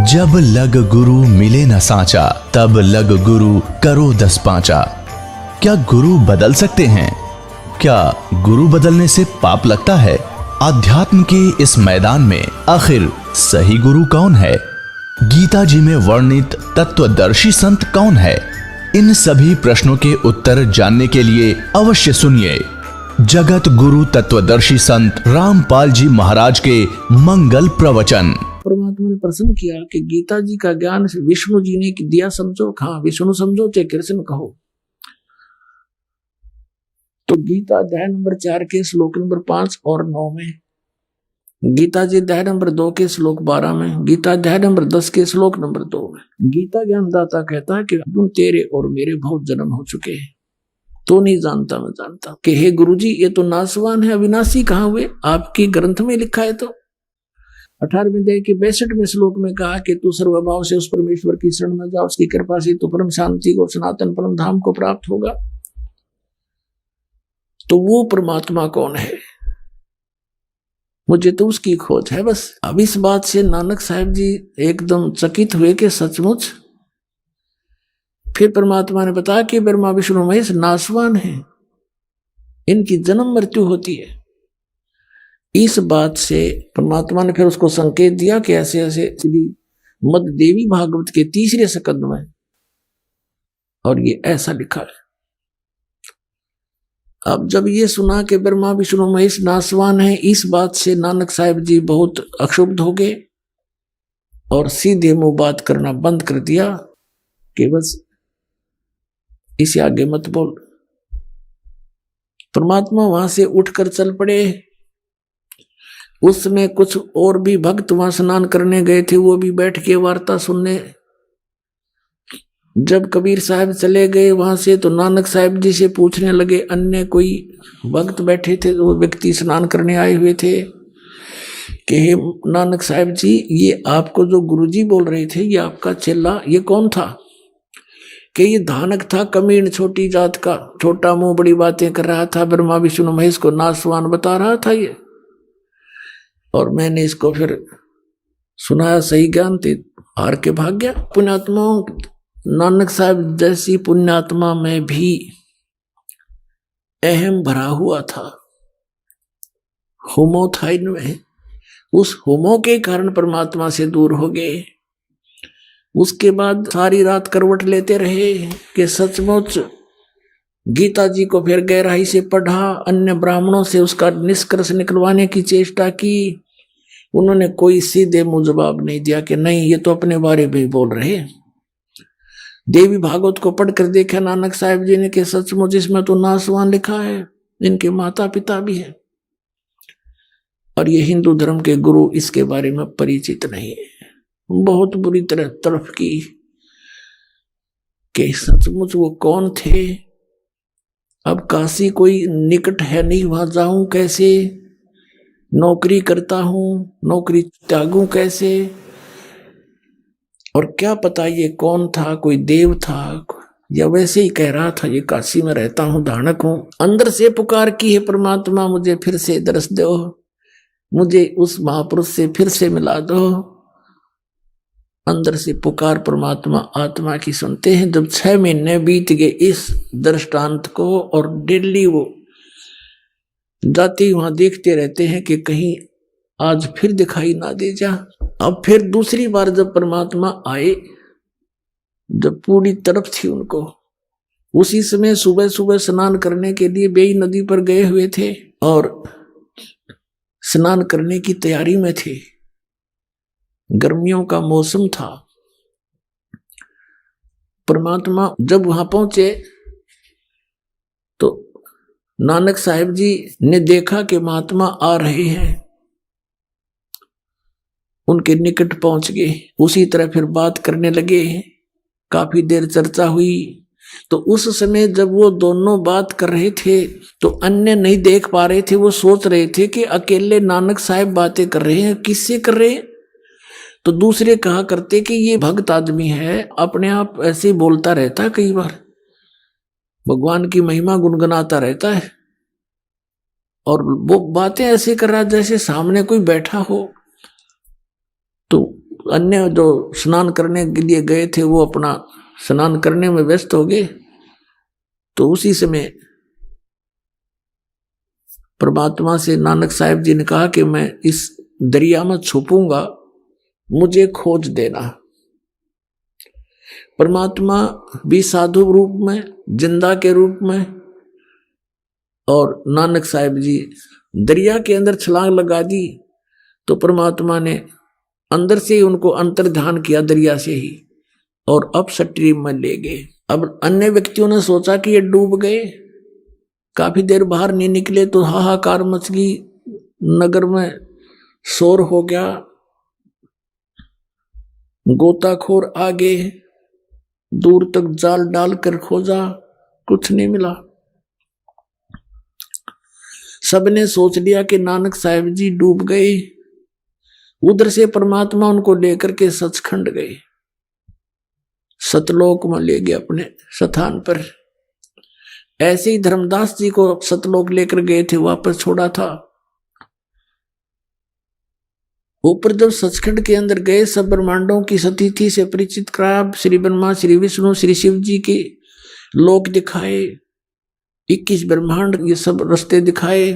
जब लग गुरु मिले न सांचा, तब लग गुरु करो 10 पांचा। क्या गुरु बदल सकते हैं? क्या गुरु बदलने से पाप लगता है? आध्यात्म के इस मैदान में आखिर सही गुरु कौन है? गीता जी में वर्णित तत्वदर्शी संत कौन है? इन सभी प्रश्नों के उत्तर जानने के लिए अवश्य सुनिए जगत गुरु तत्वदर्शी संत रामपाल जी महाराज के मंगल प्रवचन। परमात्मा ने प्रश्न किया कि गीता जी का ज्ञान विष्णु जी ने दिया, समझो। हाँ, विष्णु समझो चाहे कृष्ण कहो। तो गीता अध्याय नंबर 4 के श्लोक नंबर 5 और 9 में, गीता जी अध्याय नंबर 2 के श्लोक 12 में, गीता अध्याय नंबर 10 के श्लोक नंबर 2 में गीता ज्ञानदाता कहता है कि तुम तेरे और मेरे बहुत जन्म हो चुके हैं, तो नहीं जानता मैं जानता। कि हे गुरुजी, ये तो नासवान है, अविनाशी कहाँ हुए? आपकी ग्रंथ में लिखा है। तो 18वें अध्याय के 62वें श्लोक में कहा कि तू सर्वभाव से उस परमेश्वर की शरण में जा, उसकी कृपा से तो परम शांति को, सनातन परम धाम को प्राप्त होगा। तो वो परमात्मा कौन है? मुझे तो उसकी खोज है बस। अब इस बात से नानक साहब जी एकदम चकित हुए कि सचमुच। फिर परमात्मा ने बताया कि ब्रह्मा विष्णु महेश नासवान हैं, इनकी जन्म मृत्यु होती है। इस बात से परमात्मा ने फिर उसको संकेत दिया कि ऐसे ऐसे मद देवी भागवत के 3रे स्कंद में, और ये ऐसा लिखा है। अब जब ये सुना कि ब्रह्मा विष्णु महेश नासवान है, इस बात से नानक साहब जी बहुत अक्षुब्ध हो गए और सीधे मुंह बात करना बंद कर दिया कि बस इसे आगे मत बोल। परमात्मा वहां से उठकर चल पड़े। उस समय कुछ और भी भक्त वहां स्नान करने गए थे, वो भी बैठ के वार्ता सुनने। जब कबीर साहब चले गए वहां से, तो नानक साहब जी से पूछने लगे, अन्य कोई भक्त बैठे थे, वो व्यक्ति स्नान करने आए हुए थे, कि हे नानक साहब जी, ये आपको जो गुरुजी बोल रहे थे, ये आपका चेला, ये कौन था? कि ये धानक था, कमीन, छोटी जात का, छोटा मुंह, बड़ी बातें कर रहा था, ब्रह्मा विष्णु महेश को नासवान बता रहा था ये। और मैंने इसको फिर सुनाया सही ज्ञान, थे हार के भाग गया। पुण्यात्माओं, नानक साहब जैसी पुण्यात्मा में भी अहम भरा हुआ था, होमो था इनमें। उस होमो के कारण परमात्मा से दूर हो गए। उसके बाद सारी रात करवट लेते रहे कि सचमुच गीता जी को फिर गहराई से पढ़ा, अन्य ब्राह्मणों से उसका निष्कर्ष निकलवाने की चेष्टा की। उन्होंने कोई सीधे मुंह जवाब नहीं दिया कि नहीं, ये तो अपने बारे में बोल रहे हैं। देवी भागवत को पढ़कर देखा नानक साहब जी ने कि सचमुच इसमें तो नासवान लिखा है, इनके माता पिता भी है, और ये हिंदू धर्म के गुरु इसके बारे में परिचित नहीं है। बहुत बुरी तरह तरफ की कि सचमुच वो कौन थे। अब काशी कोई निकट है नहीं, वहां जाऊं कैसे? नौकरी करता हूं, नौकरी त्यागूं कैसे? और क्या पता ये कौन था, कोई देव था या वैसे ही कह रहा था ये काशी में रहता हूं, धानक हूं। अंदर से पुकार की है, परमात्मा मुझे फिर से दर्श दो, मुझे उस महापुरुष से फिर से मिला दो। अंदर से पुकार परमात्मा आत्मा की सुनते हैं। जब 6 महीने बीत गए इस दृष्टांत को, और डेली वो जाते वहां देखते रहते हैं कि कहीं आज फिर दिखाई ना दे जा। अब फिर दूसरी बार जब परमात्मा आए, जब पूरी तरफ थी उनको, उसी समय सुबह सुबह स्नान करने के लिए बेई नदी पर गए हुए थे और स्नान करने की तैयारी में थे। गर्मियों का मौसम था। परमात्मा जब वहां पहुंचे तो नानक साहब जी ने देखा कि महात्मा आ रहे हैं, उनके निकट पहुंच गए। उसी तरह फिर बात करने लगे। काफी देर चर्चा हुई। तो उस समय जब वो दोनों बात कर रहे थे तो अन्य नहीं देख पा रहे थे। वो सोच रहे थे कि अकेले नानक साहब बातें कर रहे हैं, किससे कर रहे हैं? तो दूसरे कहा करते कि ये भक्त आदमी है, अपने आप ऐसे ही बोलता रहता है, कई बार भगवान की महिमा गुनगुनाता रहता है, और वो बातें ऐसे कर रहा जैसे सामने कोई बैठा हो। तो अन्य जो स्नान करने के लिए गए थे वो अपना स्नान करने में व्यस्त हो गए। तो उसी समय परमात्मा से नानक साहब जी ने कहा कि मैं इस दरिया में छुपूंगा, मुझे खोज देना। परमात्मा भी साधु रूप में, जिंदा के रूप में, और नानक साहब जी दरिया के अंदर छलांग लगा दी। तो परमात्मा ने अंदर से ही उनको अंतर्ध्यान किया दरिया से ही, और अप स्ट्रीम में ले गए। अब अन्य व्यक्तियों ने सोचा कि ये डूब गए, काफी देर बाहर नहीं निकले तो हाहाकार मच गई, नगर में शोर हो गया, गोताखोर आ गए, दूर तक जाल डालकर खोजा, कुछ नहीं मिला। सबने सोच लिया कि नानक साहब जी डूब गए। उधर से परमात्मा उनको लेकर के सचखंड गए, सतलोक में ले गए अपने स्थान पर। ऐसे ही धर्मदास जी को सतलोक लेकर गए थे, वापस छोड़ा था। ऊपर जब सचखंड के अंदर गए, सब ब्रह्मांडों की स्थिति से परिचित कराया, श्री ब्रह्मा, श्री विष्णु, श्री शिव जी के लोक दिखाए, 21 ब्रह्मांड, ये सब रास्ते दिखाए।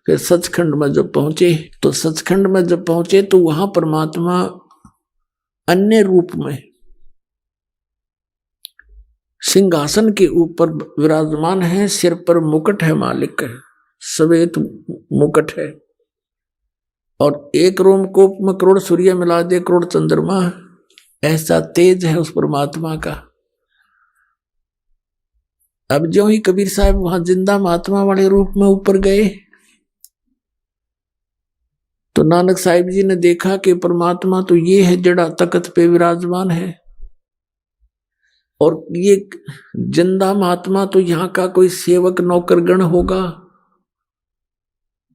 फिर सचखंड में जब पहुंचे, तो सचखंड में जब पहुंचे तो वहां परमात्मा अन्य रूप में सिंहासन के ऊपर विराजमान है। सिर पर मुकुट है, मालिक है, श्वेत मुकुट है, और एक रोमकूप में करोड़ सूर्य मिला दे करोड़ चंद्रमा, ऐसा तेज है उस परमात्मा का। अब जो ही कबीर साहब वहां जिंदा महात्मा वाले रूप में ऊपर गए, तो नानक साहिब जी ने देखा कि परमात्मा तो ये है जड़ा तख्त पे विराजमान है, और ये जिंदा महात्मा तो यहाँ का कोई सेवक नौकरगण होगा।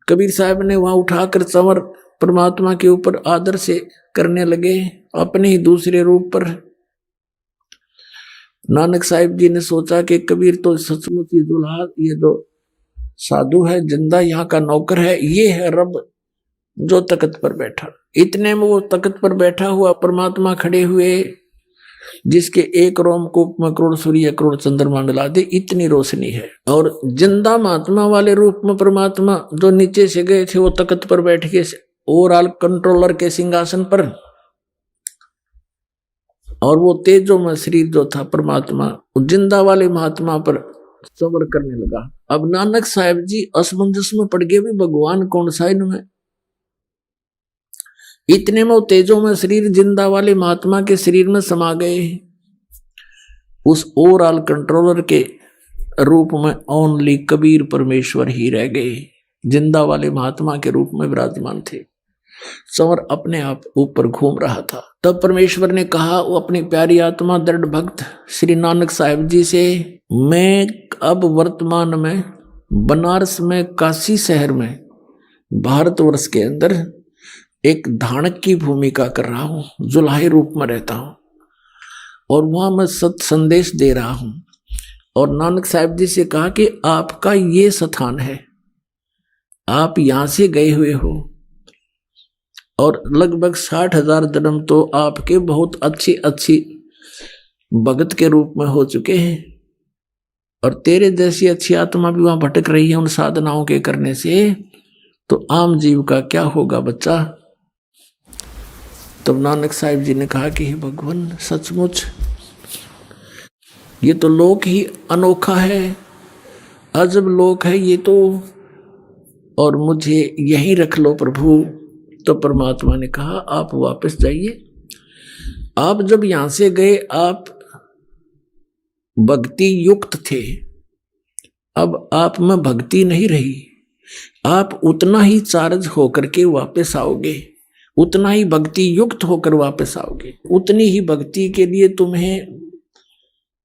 कबीर साहब ने वहां उठाकर चंवर परमात्मा के ऊपर आदर से करने लगे, अपने ही दूसरे रूप पर। नानक साहिब जी ने सोचा कि कबीर तो सचमुच ही दुल्हा, ये जो साधु है, जिंदा यहाँ का नौकर है, ये है रब जो तख्त पर बैठा। इतने में वो तख्त पर बैठा हुआ परमात्मा खड़े हुए, जिसके एक रोमकूप में करोड़ सूर्य करोड़ चंद्रमा मिला दे, इतनी रोशनी है। और जिंदा महात्मा वाले रूप में परमात्मा जो नीचे से गए थे, वो तख्त पर बैठ के ओवरऑल कंट्रोलर के सिंहासन पर, और वो तेजो में शरीर जो था परमात्मा, जिंदा वाले महात्मा पर सवर करने लगा। अब नानक साहब जी असमंजस में पड़ गए, भी भगवान कौन सा इनमें। इतने में तेजो में शरीर जिंदा वाले महात्मा के शरीर में समा गए। उस ओवरऑल कंट्रोलर के रूप में ओनली कबीर परमेश्वर ही रह गए, जिंदा वाले महात्मा के रूप में विराजमान थे। संवर अपने आप ऊपर घूम रहा था। तब परमेश्वर ने कहा, वो अपनी प्यारी आत्मा दृढ़ भक्त श्री नानक साहिब जी से, मैं अब वर्तमान में बनारस में, काशी शहर में, भारतवर्ष के अंदर एक धानक की भूमिका कर रहा हूं, जुलाहे रूप में रहता हूं, और वहां मैं सत संदेश दे रहा हूं। और नानक साहिब जी से कहा कि आपका ये स्थान है, आप यहां से गए हुए हो, और लगभग 60,000 जन्म तो आपके बहुत अच्छी भगत के रूप में हो चुके हैं, और तेरे जैसी अच्छी आत्मा भी वहां भटक रही है उन साधनाओं के करने से, तो आम जीव का क्या होगा बच्चा। तब नानक साहिब जी ने कहा कि हे भगवान, सचमुच ये तो लोक ही अनोखा है, अजब लोक है ये तो, और मुझे यहीं रख लो प्रभु। तो परमात्मा ने कहा, आप वापस जाइए। आप जब यहां से गए, आप भक्ति युक्त थे, अब आप में भक्ति नहीं रही। आप उतना ही चार्ज होकर के वापस आओगे, उतना ही भक्ति युक्त होकर वापस आओगे। उतनी ही भक्ति के लिए तुम्हें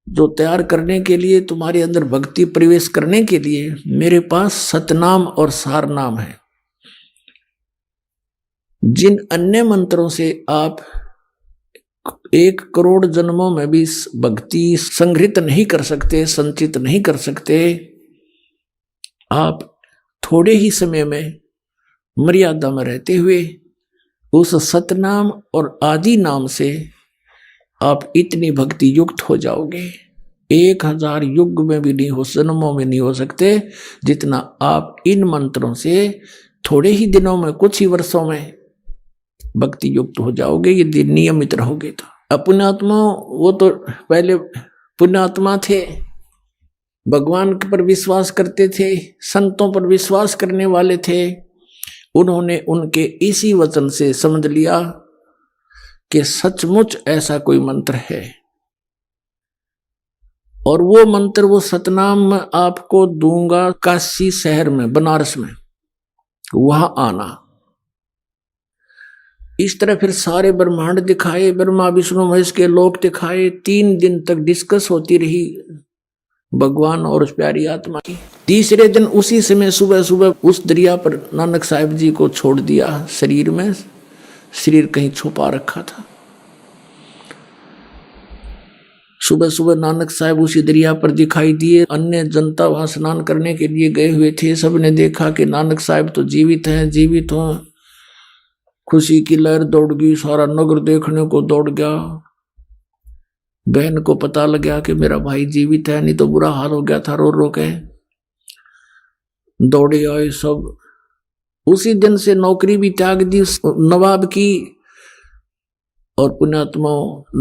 जो तैयार करने के लिए, तुम्हारे अंदर भक्ति प्रवेश करने के लिए मेरे पास सतनाम और सारनाम है। जिन अन्य मंत्रों से आप 1 करोड़ जन्मों में भी भक्ति संग्रहित नहीं कर सकते, संचित नहीं कर सकते, आप थोड़े ही समय में मर्यादा में रहते हुए उस सतनाम और आदि नाम से आप इतनी भक्ति युक्त हो जाओगे, 1000 युग में भी नहीं हो, जन्मों में नहीं हो सकते जितना आप इन मंत्रों से थोड़े ही दिनों में, कुछ ही वर्षों में भक्ति युक्त हो जाओगे यदि नियमित रहोगे तो। पुण्यात्मा वो तो पहले पुण्यात्मा थे, भगवान पर विश्वास करते थे, संतों पर विश्वास करने वाले थे। उन्होंने उनके इसी वचन से समझ लिया कि सचमुच ऐसा कोई मंत्र है, और वो मंत्र, वो सतनाम मैं आपको दूंगा काशी शहर में, बनारस में, वहां आना। इस तरह फिर सारे ब्रह्मांड दिखाए, ब्रह्मा विष्णु महेश के लोक दिखाए। 3 दिन तक डिस्कस होती रही भगवान और उस प्यारी आत्मा की। तीसरे दिन उसी समय सुबह सुबह उस दरिया पर नानक साहिब जी को छोड़ दिया। शरीर में, शरीर कहीं छुपा रखा था। सुबह सुबह नानक साहब उसी दरिया पर दिखाई दिए। अन्य जनता वहां स्नान करने के लिए गए हुए थे। सबने देखा कि नानक साहब तो जीवित हैं, जीवित हो। खुशी की लहर दौड़ गई, सारा नगर देखने को दौड़ गया। बहन को पता लग गया कि मेरा भाई जीवित है, नहीं तो बुरा हाल हो गया था, रो रो के दौड़े आए सब। उसी दिन से नौकरी भी त्याग दी नवाब की। और पुण्यात्मा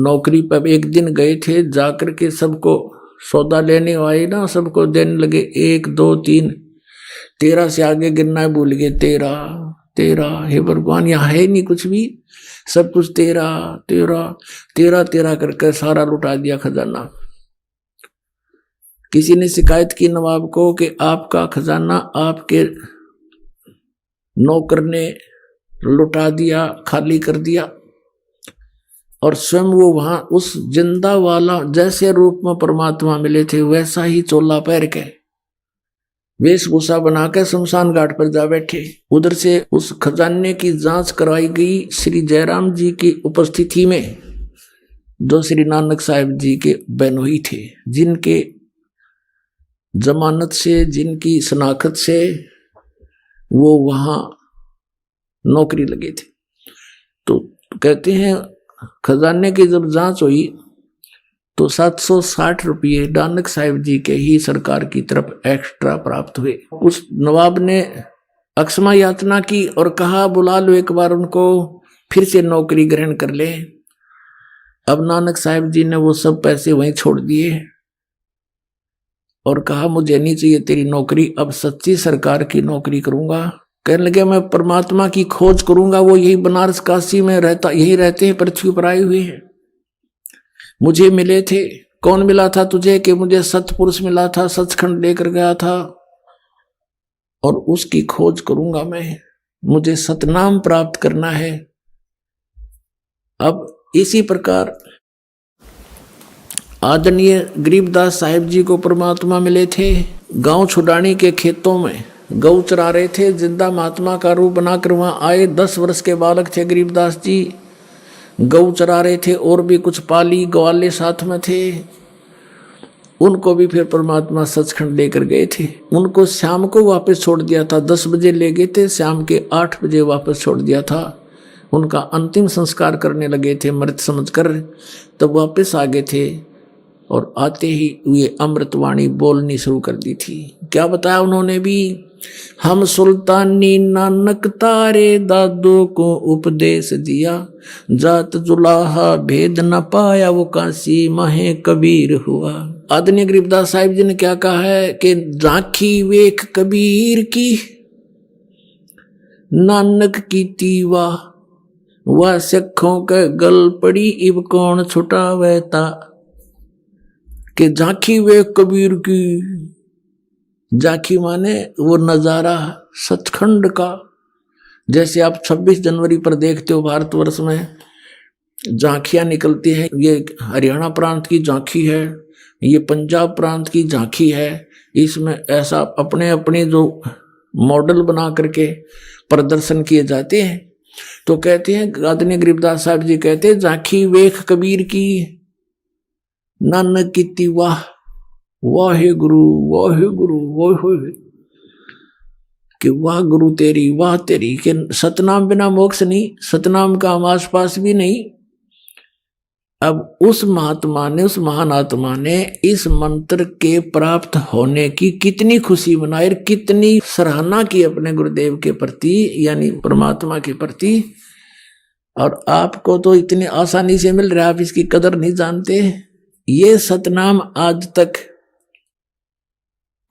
नौकरी पर एक दिन गए थे, जाकर के सबको सौदा लेने आए ना, सबको देने लगे 1 2 3, 13 से आगे गिनना भूल गए। 13 हे भगवान, यहाँ है नहीं कुछ भी, सब कुछ 13 करके सारा लुटा दिया खजाना। किसी ने शिकायत की नवाब को कि आपका खजाना आपके नौकर ने लुटा दिया, खाली कर दिया। और स्वयं वो वहां उस जिंदा वाला जैसे रूप में परमात्मा मिले थे वैसा ही चोला पहन के, वेशभूषा बनाकर शमशान घाट पर जा बैठे। उधर से उस खजाने की जांच करवाई गई श्री जयराम जी की उपस्थिति में, जो श्री नानक साहिब जी के बहनोई थे, जिनके जमानत से, जिनकी शनाख्त से वो वहां नौकरी लगे थे। तो कहते हैं खजाने की जब जांच हुई तो 760 रुपये नानक साहिब जी के ही सरकार की तरफ एक्स्ट्रा प्राप्त हुए। उस नवाब ने अक्षमा याचना की और कहा बुला लो एक बार उनको, फिर से नौकरी ग्रहण कर ले। अब नानक साहिब जी ने वो सब पैसे वहीं छोड़ दिए और कहा मुझे नहीं चाहिए तेरी नौकरी, अब सच्ची सरकार की नौकरी करूंगा। कहने लगे मैं परमात्मा की खोज करूंगा, वो यही बनारस काशी में रहता, यही रहते हैं, पृथ्वी पर आए हुए हैं, मुझे मिले थे। कौन मिला था तुझे? कि मुझे सतपुरुष मिला था, सचखंड लेकर गया था और उसकी खोज करूंगा मैं, मुझे सतनाम प्राप्त करना है। अब इसी प्रकार आदरणीय गरीबदास साहिब जी को परमात्मा मिले थे। गांव छुड़ानी के खेतों में गौ चरा रहे थे, जिंदा महात्मा का रूप बनाकर वहां आए। 10 वर्ष के बालक थे गरीबदास जी, गौ चरा रहे थे और भी कुछ पाली ग्वाले साथ में थे। उनको भी फिर परमात्मा सचखंड लेकर गए थे। उनको शाम को वापस छोड़ दिया था, 10 बजे ले गए थे, शाम के 8 बजे वापस छोड़ दिया था। उनका अंतिम संस्कार करने लगे थे मृत समझकर, तब वापस आ गए थे और आते ही ये अमृतवाणी बोलनी शुरू कर दी थी। क्या बताया उन्होंने भी? हम सुल्तानी नानक तारे दादो को उपदेश दिया, जात जुलाहा भेद न पाया वो काशी माहे कबीर हुआ। आदरणीय गरीबदास साहिब जी ने क्या कहा है कि झांकी वेख कबीर की, नानक की तीवा वह सिखों के गल पड़ी, इब कौन छुटावेता। कि झांकी वेख कबीर की, झांकी माने वो नजारा सचखंड का। जैसे आप 26 जनवरी पर देखते हो भारतवर्ष में झांकियां निकलती हैं, ये हरियाणा प्रांत की झांकी है, ये पंजाब प्रांत की झांकी है। इसमें ऐसा अपने अपने जो मॉडल बना करके प्रदर्शन किए जाते हैं। तो कहते हैं आदरणीय गरीबदास साहब जी कहते हैं झांकी वेख कबीर की, नानक की वाह वाहे गुरु वाहे गुरु वाहे। कि वाह गुरु तेरी, वाह तेरी, कि सतनाम बिना मोक्ष नहीं, सतनाम का हम आसपास भी नहीं। अब उस महात्मा ने, उस महान आत्मा ने इस मंत्र के प्राप्त होने की कितनी खुशी मनाई और कितनी सराहना की अपने गुरुदेव के प्रति, यानी परमात्मा के प्रति। और आपको तो इतनी आसानी से मिल रहा है, आप इसकी कदर नहीं जानते। ये सतनाम आज तक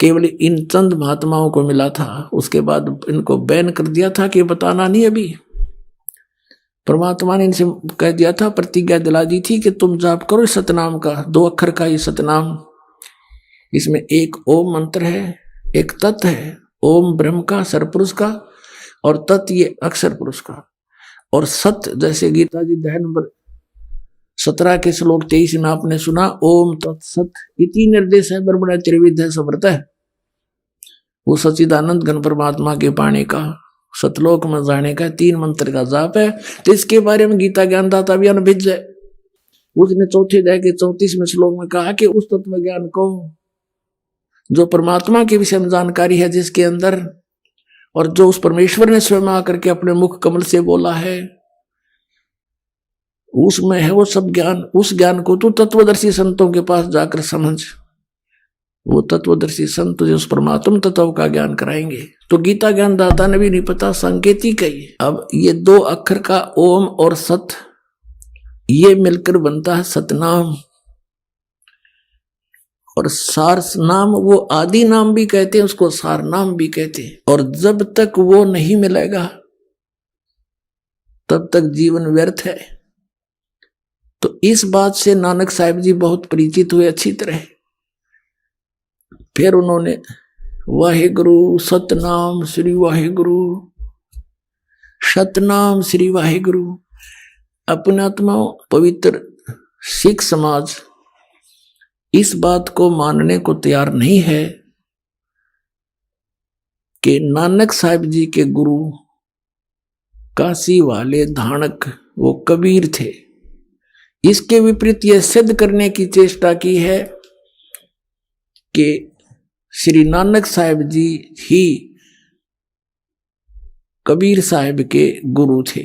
केवल इन चंद महात्माओं को मिला था, उसके बाद इनको बैन कर दिया था कि बताना नहीं। अभी परमात्मा ने इनसे कह दिया था, प्रतिज्ञा दिला दी थी कि तुम जाप करो इस सतनाम का, 2 अक्षर का ये सतनाम। इसमें एक ओम मंत्र है, एक तत् है, ओम ब्रह्म का, सरपुरुष का, और तत् ये अक्षर पुरुष का। और सत, जैसे गीता जी अध्याय नंबर 17 के श्लोक 23 में आपने सुना, ओम तत्सत इति निर्देश है ब्रह्मणा त्रिविध समर्थ है। वो सच्चिदानंद घन परमात्मा के पाने का, सतलोक में जाने का 3 मंत्र का जाप है। तो इसके बारे में गीता ज्ञानदाता भी अनभिज्ञ है। उसने चौथे अध्याय के 34वें श्लोक में कहा कि उस तत्व ज्ञान को, जो परमात्मा के विषय में जानकारी है जिसके अंदर, और जो उस परमेश्वर ने स्वयं आकर के अपने मुख कमल से बोला है, उसमें है वो सब ज्ञान। उस ज्ञान को तू तत्वदर्शी संतों के पास जाकर समझ। वो तत्वदर्शी संत तुझे उस परमात्म तत्व का ज्ञान कराएंगे। तो गीता ज्ञानदाता ने भी नहीं पता, सांकेतिक है। अब ये 2 अक्षर का ओम और सत, ये मिलकर बनता है सतनाम। और सार नाम, वो आदि नाम भी कहते हैं उसको, सार नाम भी कहते हैं। और जब तक वो नहीं मिलेगा तब तक जीवन व्यर्थ है। तो इस बात से नानक साहिब जी बहुत परिचित हुए अच्छी तरह। फिर उन्होंने वाहेगुरु, सतनाम श्री वाहेगुरु, सतनाम श्री वाहेगुरु। अपने आत्माओं, पवित्र सिख समाज इस बात को मानने को तैयार नहीं है कि नानक साहिब जी के गुरु काशी वाले धाणक वो कबीर थे। इसके विपरीत यह सिद्ध करने की चेष्टा की है कि श्री नानक साहिब जी ही कबीर साहिब के गुरु थे।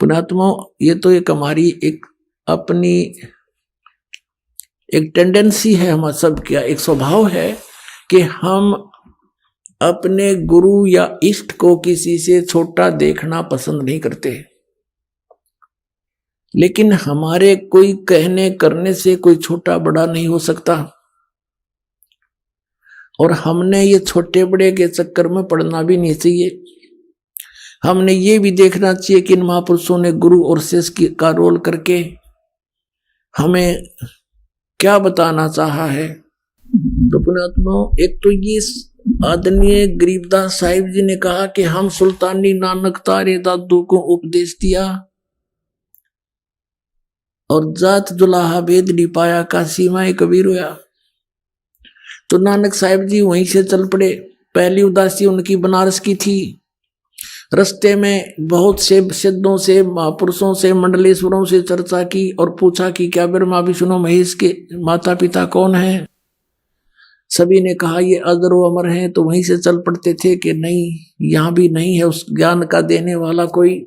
पुणात्माओं, ये तो एक हमारी एक अपनी एक टेंडेंसी है, हमारा सब क्या एक स्वभाव है कि हम अपने गुरु या इष्ट को किसी से छोटा देखना पसंद नहीं करते। लेकिन हमारे कोई कहने करने से कोई छोटा बड़ा नहीं हो सकता। और हमने ये छोटे बड़े के चक्कर में पड़ना भी नहीं चाहिए। हमने ये भी देखना चाहिए कि इन महापुरुषों ने गुरु और शिष्य का रोल करके हमें क्या बताना चाहा है। तो पुण्यात्माओं, एक तो ये आदरणीय गरीबदास साहिब जी ने कहा कि हम सुल्तानी नानक तारे दादू को उपदेश दिया, और जात जुलाहा भेद नहीं पाया, का सीमाएं कबीर होया। तो नानक साहिब जी वहीं से चल पड़े। पहली उदासी उनकी बनारस की थी। रस्ते में बहुत से सिद्धों से, महापुरुषों से, मंडलेश्वरों से चर्चा की और पूछा कि क्या ब्रह्मा विष्णु महेश के माता पिता कौन हैं। सभी ने कहा ये अजर व अमर हैं। तो वहीं से चल पड़ते थे कि नहीं, यहाँ भी नहीं है उस ज्ञान का देने वाला कोई।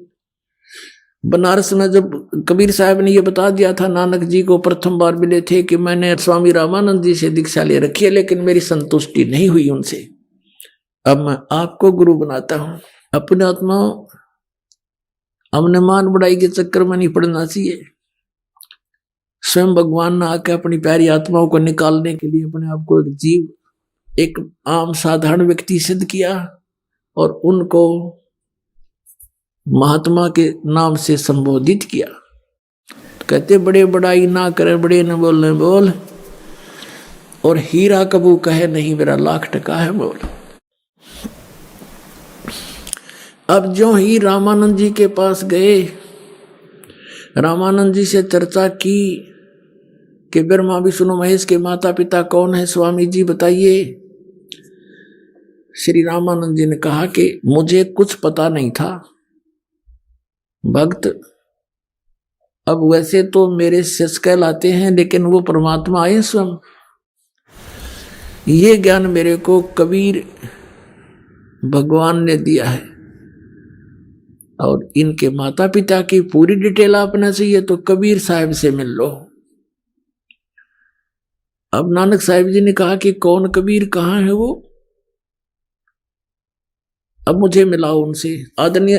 बनारस में जब कबीर साहब ने ये बता दिया था, नानक जी को प्रथम बार मिले थे कि मैंने स्वामी रामानंद जी से दीक्षा ले रखी है, लेकिन मेरी संतुष्टि नहीं हुई उनसे, अब मैं आपको गुरु बनाता हूं। अपने आत्माओं, हमने मान बढ़ाई के चक्कर में नहीं पड़ना चाहिए। स्वयं भगवान ने आकर अपनी प्यारी आत्माओं को निकालने के लिए अपने आप को एक जीव, एक आम साधारण व्यक्ति सिद्ध किया और उनको महात्मा के नाम से संबोधित किया। कहते बड़े बड़ाई ना करे, बड़े न बोलने बोल, और हीरा कबू कहे नहीं मेरा लाख टका है बोल। अब जो ही रामानंद जी के पास गए, रामानंद जी से चर्चा की कि ब्रह्मा विष्णु महेश के माता पिता कौन है, स्वामी जी बताइए। श्री रामानंद जी ने कहा कि मुझे कुछ पता नहीं था भक्त, अब वैसे तो मेरे शिष्य कहलाते हैं, लेकिन वो परमात्मा आए स्वयं। ये ज्ञान मेरे को कबीर भगवान ने दिया है। और इनके माता पिता की पूरी डिटेल आपने चाहिए तो कबीर साहब से मिल लो। अब नानक साहिब जी ने कहा कि कौन कबीर, कहाँ है वो, अब मुझे मिलाओ उनसे। आदरणीय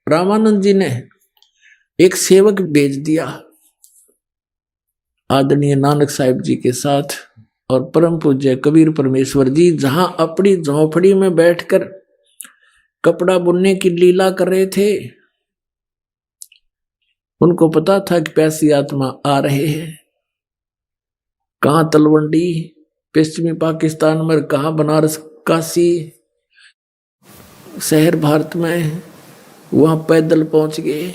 रामानंद जी ने एक सेवक भेज दिया आदरणीय नानक साहिब जी के साथ, और परम पूज्य कबीर परमेश्वर जी जहां अपनी झोंपड़ी में बैठकर कपड़ा बुनने की लीला कर रहे थे, उनको पता था कि प्यासी आत्मा आ रहे हैं। कहां तलवंडी पश्चिमी पाकिस्तान में, कहां बनारस काशी शहर भारत में, वहां पैदल पहुंच गए।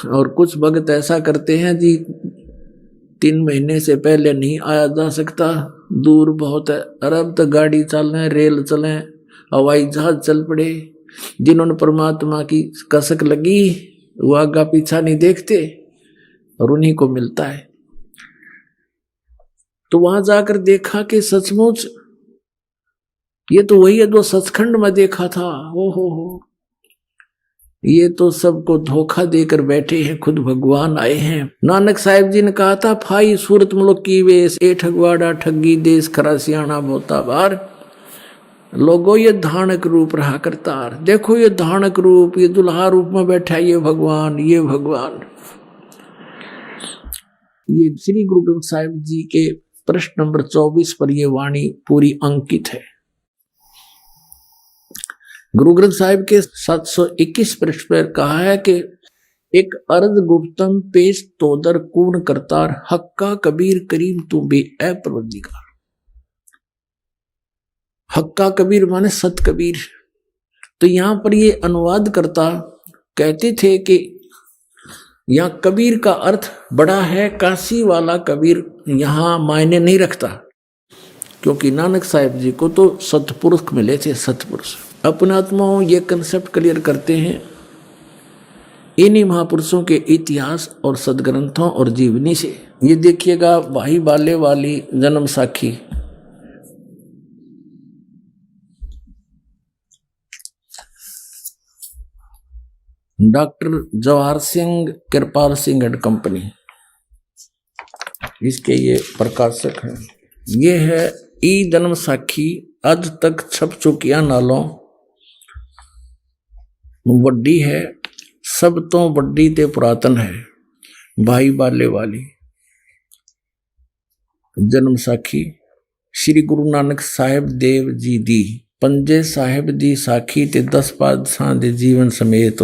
और कुछ भक्त ऐसा करते हैं जी 3 महीने से पहले नहीं आया जा सकता, दूर बहुत है, अरब तक गाड़ी चलें, रेल चलें, हवाई जहाज चल पड़े। जिन्होंने परमात्मा की कसक लगी वो आगा पीछा नहीं देखते और उन्हीं को मिलता है। तो वहां जाकर देखा कि सचमुच ये तो वही है जो सचखंड में देखा था। हो ये तो सबको धोखा देकर बैठे हैं, खुद भगवान आए हैं। नानक साहिब जी ने कहा था, फाई सूरत मुल्क की वेश, ए ठगवाड़ा ठगी देश, खरा सियाणा बोता बार। लोगों ये धानक रूप रहा करतार, देखो ये धानक रूप, ये दुल्हा रूप में बैठा है, ये भगवान, ये भगवान। ये श्री गुरु ग्रंथ साहिब जी के प्रश्न नंबर 24 पर ये वाणी पूरी अंकित है। गुरु ग्रंथ साहिब के 721 पृष्ठ पर कहा है कि एक अर्ध गुप्तम पेश तोदर कून करतार, हक्का कबीर करीम तू बे ए परवरदिगार। हक्का कबीर माने सत कबीर। तो यहां पर ये अनुवाद करता कहते थे कि यहां कबीर का अर्थ बड़ा है, काशी वाला कबीर यहां मायने नहीं रखता, क्योंकि नानक साहिब जी को तो सतपुरुष मिले थे, सतपुरुष। अपने आत्माओं ये कंसेप्ट क्लियर करते हैं इन्हीं महापुरुषों के इतिहास और सदग्रंथों और जीवनी से। ये देखिएगा भाई बाले वाली जन्म साखी, doctor Jawahar Singh Kripal Singh and company, इसके ये प्रकाशक हैं। ये है ई जन्म साखी, आज तक छप चुकिया नालों वड्डी है, सब तो वड्डी ते पुरातन है। भाई बाले वाली जन्म साखी श्री गुरु नानक साहिब देव जी दी, पंजे साहिब दी साखी ते 10 पातशाह दे जीवन समेत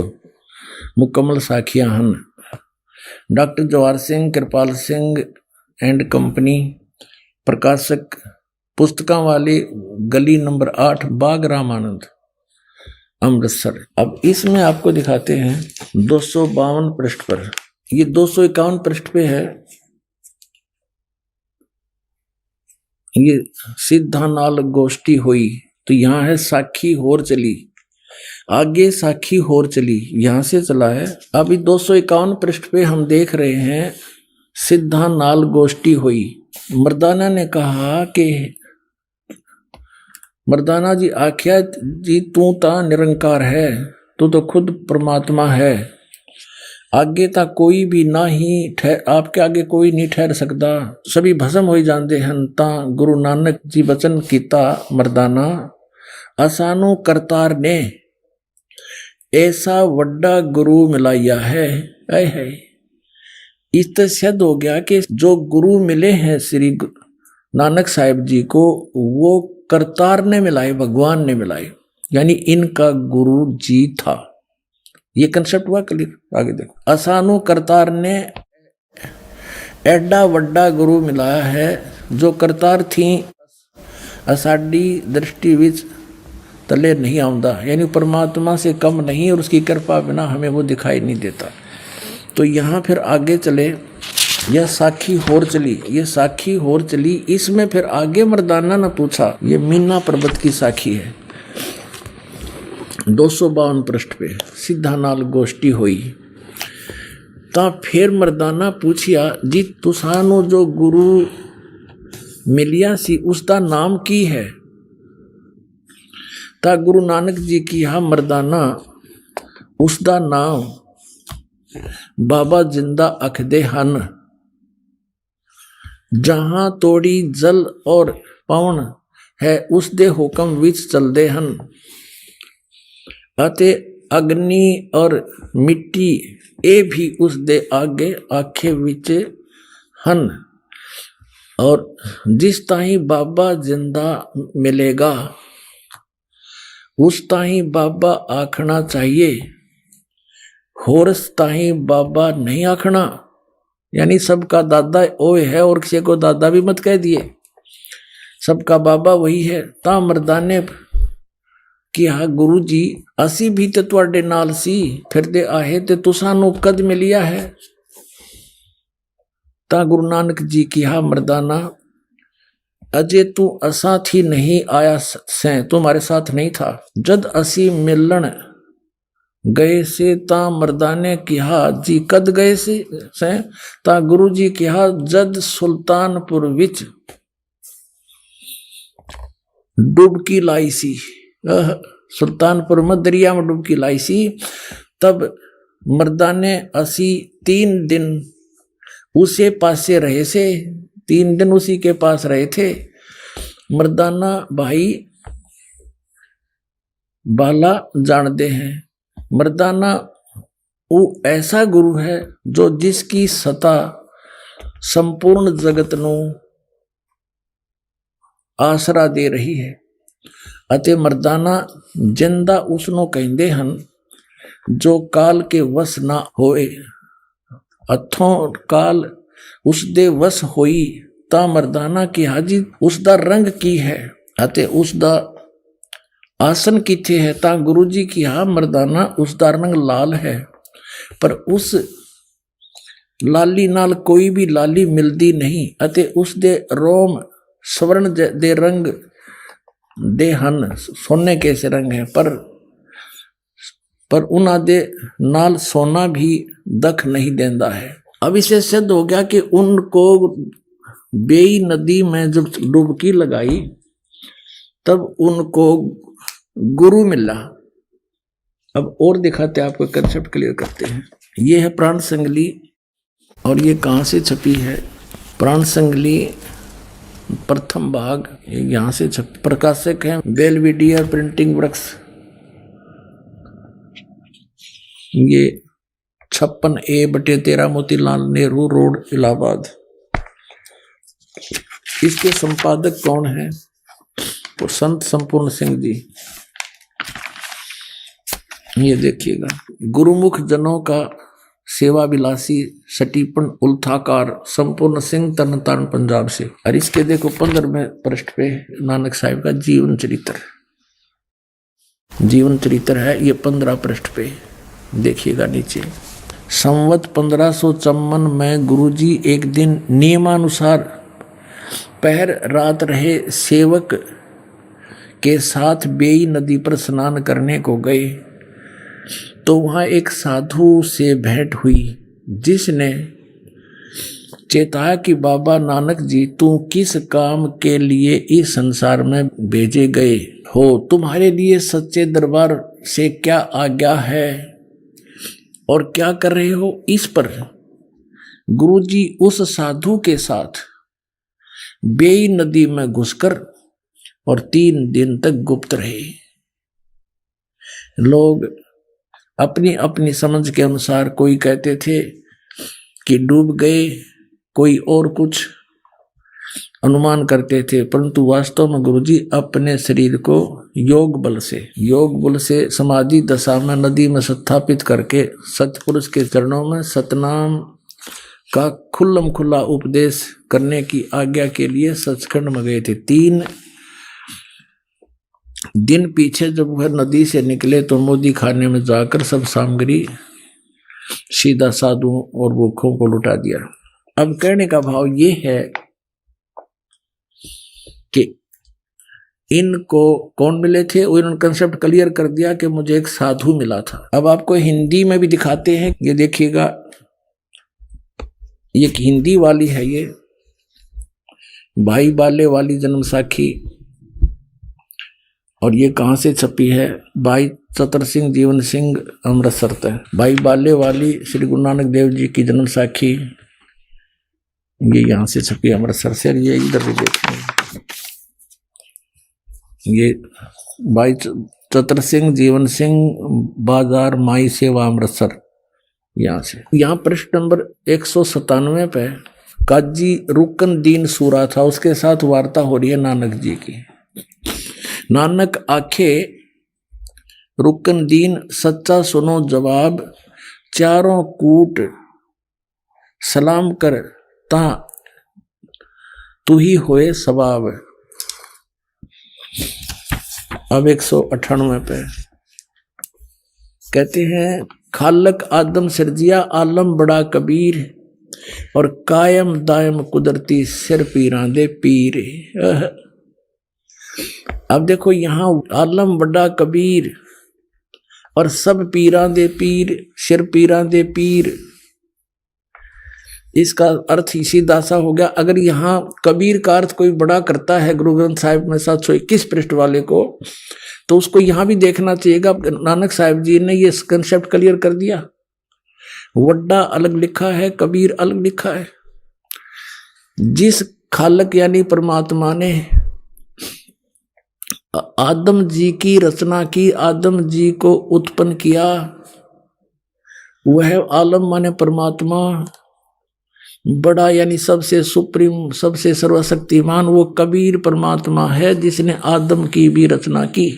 मुकम्मल साखियां हन। Doctor Jawahar Singh Kripal Singh and company, प्रकाशक पुस्तकां वाली गली नंबर 8 बाग रामानंद अमृतसर। अब इसमें आपको दिखाते हैं 252 पृष्ठ पर, ये 251 पृष्ठ पे है। ये सीधा नाल गोष्ठी हुई, तो यहाँ है साखी होर चली, आगे साखी होर चली, यहां से चला है। अभी 251 पृष्ठ पे हम देख रहे हैं सिद्धा नाल गोष्ठी हुई। मर्दाना ने कहा कि मर्दाना जी आख्या जी तू ता निरंकार है, तू तो खुद परमात्मा है, आगे ता कोई भी ना ही आपके आगे कोई नहीं ठहर सकता, सभी भस्म हो जाते हैं। ता गुरु नानक जी वचन कीता मर्दाना, आसानो करतार ने ऐसा वड्डा गुरु मिलाया है। इस तरह सिद्ध हो गया कि जो गुरु मिले हैं श्री नानक साहिब जी को, वो करतार ने मिलाए, भगवान ने मिलाए, यानी इनका गुरु जी था। ये कंसेप्ट हुआ क्लियर। आगे देखो, आसानो करतार ने एडा वड्डा गुरु मिलाया है, जो करतार थी असाडी दृष्टि विच तले नहीं आउंदा, यानी परमात्मा से कम नहीं और उसकी कृपा बिना हमें वो दिखाई नहीं देता। तो यहाँ फिर आगे चले, यह साखी होर चली, ये साखी होर चली, इसमें फिर आगे मर्दाना ने पूछा, ये मीना पर्वत की साखी है 252 पृष्ठ पे, सीधा नाल गोष्ठी हुई। ता फिर मर्दाना पूछिया जी तुसानो जो गुरु मिलिया सी उसका नाम की है। ता गुरु नानक जी की हा मर्दाना उसका नाम बाबा जिंदा अखदे हन। जहां तोड़ी जल और पवन है उसदे हुक्म विच चलदे हन अते अग्नि और मिट्टी ए भी उसदे आगे आखे विच हन। और जिस ताही बाबा जिंदा मिलेगा उस ताही बाबा आखना चाहिए, होरस ताही बाबा नहीं आखना। यानी सबका दादा ओए है और किसी को दादा भी मत कह दिए, सबका बाबा वही है। ता मर्दाने कि हा गुरु जी असी भी तो तुहाडे नाल सी फिरदे आहे ते तुसां नू कद मिलिया है। ता गुरु नानक जी की हा मर्दाना अजे तू असा थी नहीं आया से, तुम्हारे साथ नहीं था। जद असी मिलन गए से ता मर्दाने किहा जी कद गए से ता गुरु जी किहा जद सुल्तानपुर विच डुबकी लाई सी। सुल्तानपुर में दरिया में डुबकी लाई सी। तब मर्दाने असी 3 दिन उसे पासे रहे से, 3 दिन उसी के पास रहे थे। मर्दाना भाई बाला जानते हैं, मर्दाना वो ऐसा गुरु है जो जिसकी सता संपूर्ण जगत नू आसरा दे रही है। अते मर्दाना जिंदा उसनो कहंदे हन जो काल के वश ना होए। अथों काल उसदे वश होई ता मर्दाना की हाजी उसदा रंग की है अते उसदा आसन किथे है। ता गुरु जी की हा मर्दाना उसदा रंग लाल है, पर उस लाली नाल कोई भी लाली मिलदी नहीं। अते उसदे रोम स्वर्ण दे रंग दे हन, सोने के से रंग है, पर उन्हां दे नाल सोना भी दख नहीं देंदा है। अब इसे सिद्ध हो गया कि उनको बेई नदी में जब डुबकी लगाई तब उनको गुरु मिला। अब और दिखाते आपको, कंसेप्ट क्लियर करते हैं। ये है प्राण संगली और ये कहाँ से छपी है? प्राण संगली प्रथम भाग यहाँ से छप, प्रकाशक है बेलविडियर प्रिंटिंग वर्क्स। ये 56A/13 मोतीलाल नेहरू रोड इलाहाबाद। इसके संपादक कौन है? तो संत संपूर्ण सिंह जी। ये देखिएगा, गुरुमुख जनों का सेवा विलासी सटीपन उल्थाकार संपूर्ण सिंह तरनतारण पंजाब से। और इसके देखो 15वें पृष्ठ पे नानक साहिब का जीवन चरित्र, जीवन चरित्र है ये 15 पृष्ठ पे देखिएगा नीचे। संवत 1554 में गुरुजी एक दिन नियमानुसार पहर रात रहे सेवक के साथ बेई नदी पर स्नान करने को गए तो वहां एक साधु से भेंट हुई जिसने चेताया कि बाबा नानक जी तू किस काम के लिए इस संसार में भेजे गए हो, तुम्हारे लिए सच्चे दरबार से क्या आज्ञा है और क्या कर रहे हो। इस पर गुरुजी उस साधु के साथ बेई नदी में घुसकर और 3 दिन तक गुप्त रहे। लोग अपनी अपनी समझ के अनुसार कोई कहते थे कि डूब गए, कोई और कुछ अनुमान करते थे, परंतु वास्तव में गुरुजी अपने शरीर को योग बल से समाधि दशा में नदी में स्थापित करके सतपुरुष के चरणों में सतनाम का खुल्लम खुल्ला उपदेश करने की आज्ञा के लिए सचखंड में गए थे। 3 दिन पीछे जब वह नदी से निकले तो मोदी खाने में जाकर सब सामग्री सीधा साधुओं और भूखों को लुटा दिया। अब कहने का भाव ये है कि इनको कौन मिले थे, वो इन्होंने कंसेप्ट क्लियर कर दिया कि मुझे एक साधु मिला था। अब आपको हिंदी में भी दिखाते हैं, ये देखिएगा, ये हिंदी वाली है, ये भाई बाले वाली जन्म साखी और ये कहाँ से छपी है? भाई चतर सिंह जीवन सिंह अमृतसर तक। भाई बाले वाली श्री गुरु नानक देव जी की जन्म साखी, ये यहाँ से छपी अमृतसर से। ये इधर भी देखें, ये भाई चतर सिंह जीवन सिंह बाजार माई सेवा अमृतसर, यहाँ से। यहाँ पृष्ठ नंबर 197 पे काजी रुकन दीन सूरा था, उसके साथ वार्ता हो रही है नानक जी की। नानक आखे रुकन दीन सच्चा सुनो जवाब, चारों कूट सलाम कर ता तू ही होए सवाब। अब 198 पे कहते हैं खालक आदम सिरजिया आलम बड़ा कबीर, और कायम दायम कुदरती सिर पीरां दे पीर। अब देखो यहाँ आलम बड़ा कबीर और सब पीरां दे पीर, सिर पीरां दे पीर, इसका अर्थ ही सीधा सा हो गया। अगर यहाँ कबीर का अर्थ कोई बड़ा करता है गुरु ग्रंथ साहिब में 721 पृष्ठ वाले को, तो उसको यहाँ भी देखना चाहिएगा। नानक साहिब जी ने ये कंसेप्ट क्लियर कर दिया। वड्डा अलग लिखा है, कबीर अलग लिखा है। जिस खालक यानी परमात्मा ने आदम जी की रचना की, आदम जी को उत्पन्न किया, वह आलम माने परमात्मा, बड़ा यानी सबसे सुप्रीम, सबसे सर्वशक्तिमान वो कबीर परमात्मा है जिसने आदम की भी रचना की।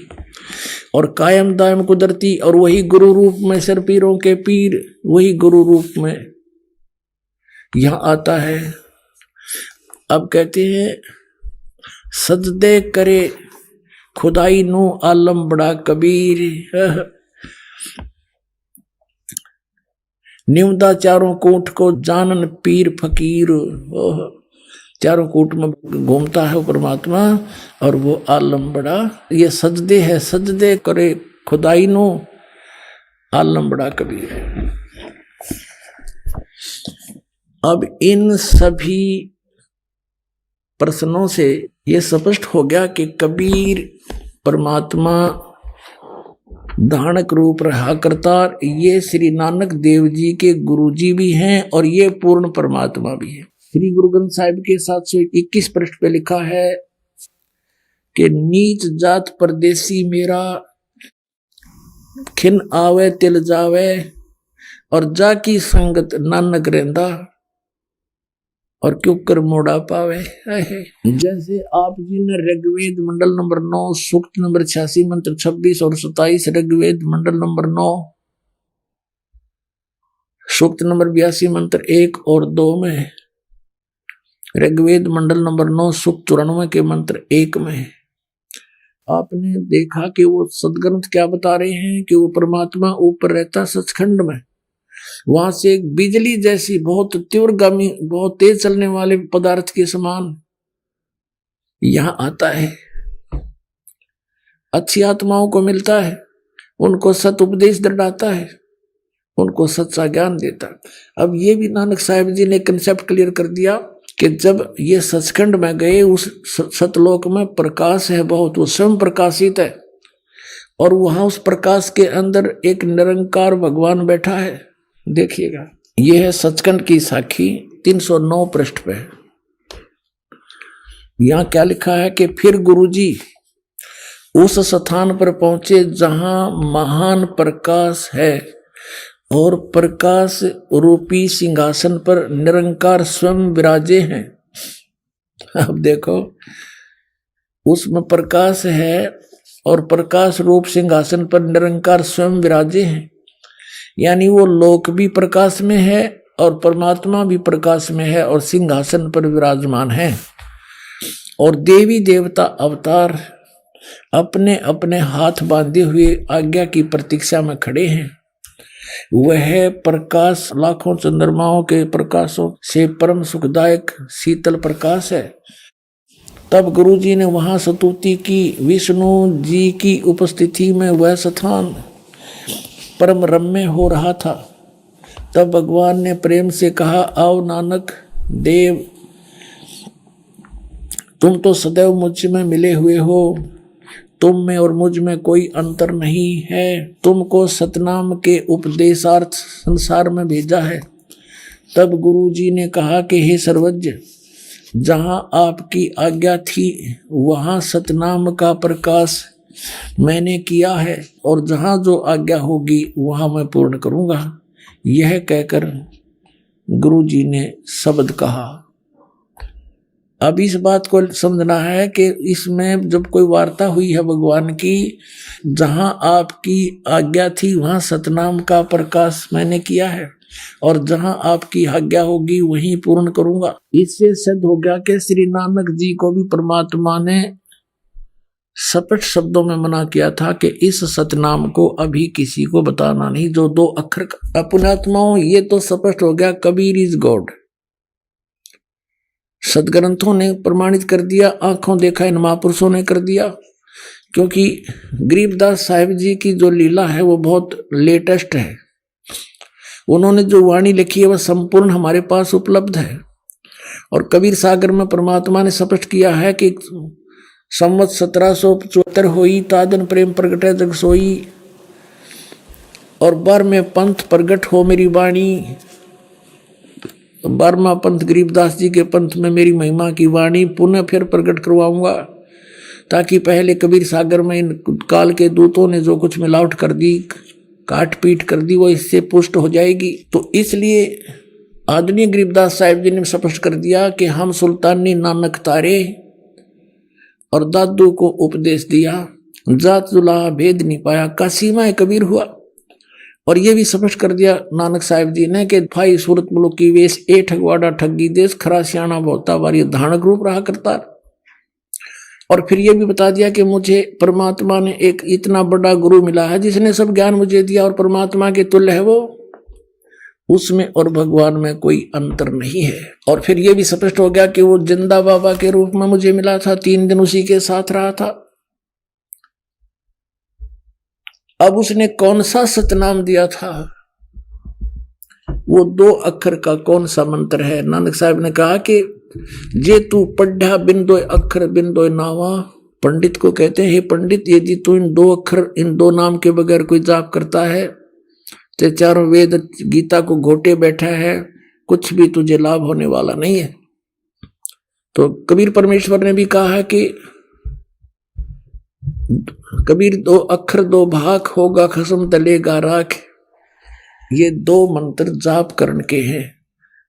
और कायम दायम कुदरती, और वही गुरु रूप में सिर पीरों के पीर, वही गुरु रूप में यहां आता है। अब कहते हैं सजदे करे खुदाई नु आलम बड़ा कबीर, निमदा चारों कोट को जानन पीर फकीर। चारों कोट में घूमता है वो परमात्मा, और वो आलम बड़ा, ये सजदे है, सजदे करे खुदाई नो आलम बड़ा कबीर। अब इन सभी प्रश्नों से ये स्पष्ट हो गया कि कबीर परमात्मा धानक रूप रहा करता, ये श्री नानक देव जी के गुरु जी भी हैं और ये पूर्ण परमात्मा भी है। श्री गुरु ग्रंथ साहिब के 721 पृष्ठ पे लिखा है कि नीच जात परदेसी मेरा, खिन आवे तिल जावे, और जाकी संगत नानक रेंदा, और क्यों कर मोड़ा पावे। जैसे आप जी ने ऋग्वेद मंडल नंबर 9 सूक्त नंबर 86 मंत्र 26 और 27, ऋग्वेद मंडल नंबर 9 सूक्त नंबर 82 मंत्र 1 और 2 में, ऋग्वेद मंडल नंबर 9 सूक्त 94 के मंत्र 1 में आपने देखा कि वो सदग्रंथ क्या बता रहे हैं कि वो परमात्मा ऊपर रहता सचखंड में, वहां से एक बिजली जैसी बहुत तीव्रगामी, बहुत तेज चलने वाले पदार्थ के समान यहां आता है, अच्छी आत्माओं को मिलता है, उनको सत उपदेश दृढ़ाता है, उनको सच्चा ज्ञान देता। अब ये भी नानक साहिब जी ने कंसेप्ट क्लियर कर दिया कि जब ये सचखंड में गए, उस सतलोक में प्रकाश है बहुत, वो स्वयं प्रकाशित है, और वहां उस प्रकाश के अंदर एक निरंकार भगवान बैठा है। देखिएगा, ये है सचखंड की साखी 309 पृष्ठ पे। यहां क्या लिखा है कि फिर गुरुजी उस स्थान पर पहुंचे जहां महान प्रकाश है, और प्रकाश रूपी सिंहासन पर निरंकार स्वयं विराजे हैं। अब देखो, उसमें प्रकाश है और प्रकाश रूप सिंहासन पर निरंकार स्वयं विराजे हैं, यानी वो लोक भी प्रकाश में है और परमात्मा भी प्रकाश में है और सिंहासन पर विराजमान है। और देवी देवता अवतार अपने अपने हाथ बांधे हुए आज्ञा की प्रतीक्षा में खड़े हैं। वह प्रकाश लाखों चंद्रमाओं के प्रकाशों से परम सुखदायक शीतल प्रकाश है। तब गुरुजी ने वहां स्तुति की, विष्णु जी की उपस्थिति में वह स्थान परम रम्य हो रहा था। तब भगवान ने प्रेम से कहा, आओ नानक देव, तुम तो सदैव मुझ में मिले हुए हो, तुम में और मुझ में कोई अंतर नहीं है। तुमको सतनाम के उपदेशार्थ संसार में भेजा है। तब गुरुजी ने कहा कि हे सर्वज्ञ, जहां आपकी आज्ञा थी वहां सतनाम का प्रकाश मैंने किया है, और जहां जो आज्ञा होगी वहां मैं पूर्ण करूंगा। यह कहकर गुरुजी ने शब्द कहा। अब इस बात को समझना है कि इसमें जब कोई वार्ता हुई है भगवान की, जहां आपकी आज्ञा थी वहां सतनाम का प्रकाश मैंने किया है, और जहां आपकी आज्ञा होगी वहीं पूर्ण करूंगा। इससे सिद्ध हो गया कि श्री नानक जी को भी परमात्मा ने स्पष्ट शब्दों में मना किया था कि इस सतनाम को अभी किसी को बताना नहीं, जो 2 अक्षर का। पुण्यात्माओं, ये तो स्पष्ट हो गया, कबीर इज गॉड। सदग्रंथों ने प्रमाणित कर दिया, आंखों देखा इन महापुरुषों ने कर दिया। क्योंकि गरीबदास साहिब जी की जो लीला है वो बहुत लेटेस्ट है। उन्होंने जो वाणी लिखी है वह संपूर्ण हमारे पास उपलब्ध है। और कबीर सागर में परमात्मा ने स्पष्ट किया है कि संवत 1775 होई, तादन प्रेम प्रगटै जग सोई, और 12वें पंथ प्रगट हो मेरी वाणी। 12वां पंथ गरीबदास जी के पंथ में मेरी महिमा की वाणी पुनः फिर प्रकट करवाऊंगा, ताकि पहले कबीर सागर में इन काल के दूतों ने जो कुछ मिलावट कर दी, काट पीट कर दी, वो इससे पुष्ट हो जाएगी। तो इसलिए आदरणीय गरीबदास साहिब जी ने स्पष्ट कर दिया कि हम सुल्तानी नानक तारे और दादू को उपदेश दिया, जात जुलाहा भेद नहीं पाया, का सीमा कबीर हुआ। और ये भी स्पष्ट कर दिया नानक साहिब जी ने कि भाई सूरत मुल्क की वेश ए ठगवाड़ा ठगी देश, खरा सियाणा बहुता बारी धानक रूप रहा करता। और फिर ये भी बता दिया कि मुझे परमात्मा ने एक इतना बड़ा गुरु मिला है जिसने सब ज्ञान मुझे दिया, और परमात्मा के तुल्य है वो, उसमें और भगवान में कोई अंतर नहीं है। और फिर ये भी स्पष्ट हो गया कि वो जिंदा बाबा के रूप में मुझे मिला था, 3 दिन उसी के साथ रहा था। अब उसने कौन सा सतनाम दिया था, वो 2 अक्षर का कौन सा मंत्र है। नानक साहब ने कहा कि जे तू पढ़ा बिंदो अक्षर बिंदो नावा, पंडित को कहते हैं हे पंडित, यदि तू इन 2 अक्षर इन 2 नाम के बगैर कोई जाप करता है तो चारों वेद गीता को घोटे बैठा है, कुछ भी तुझे लाभ होने वाला नहीं है। तो कबीर परमेश्वर ने भी कहा है कि कबीर 2 अक्षर 2 भाग होगा खसम तलेगा राख। ये 2 मंत्र जाप करण के हैं।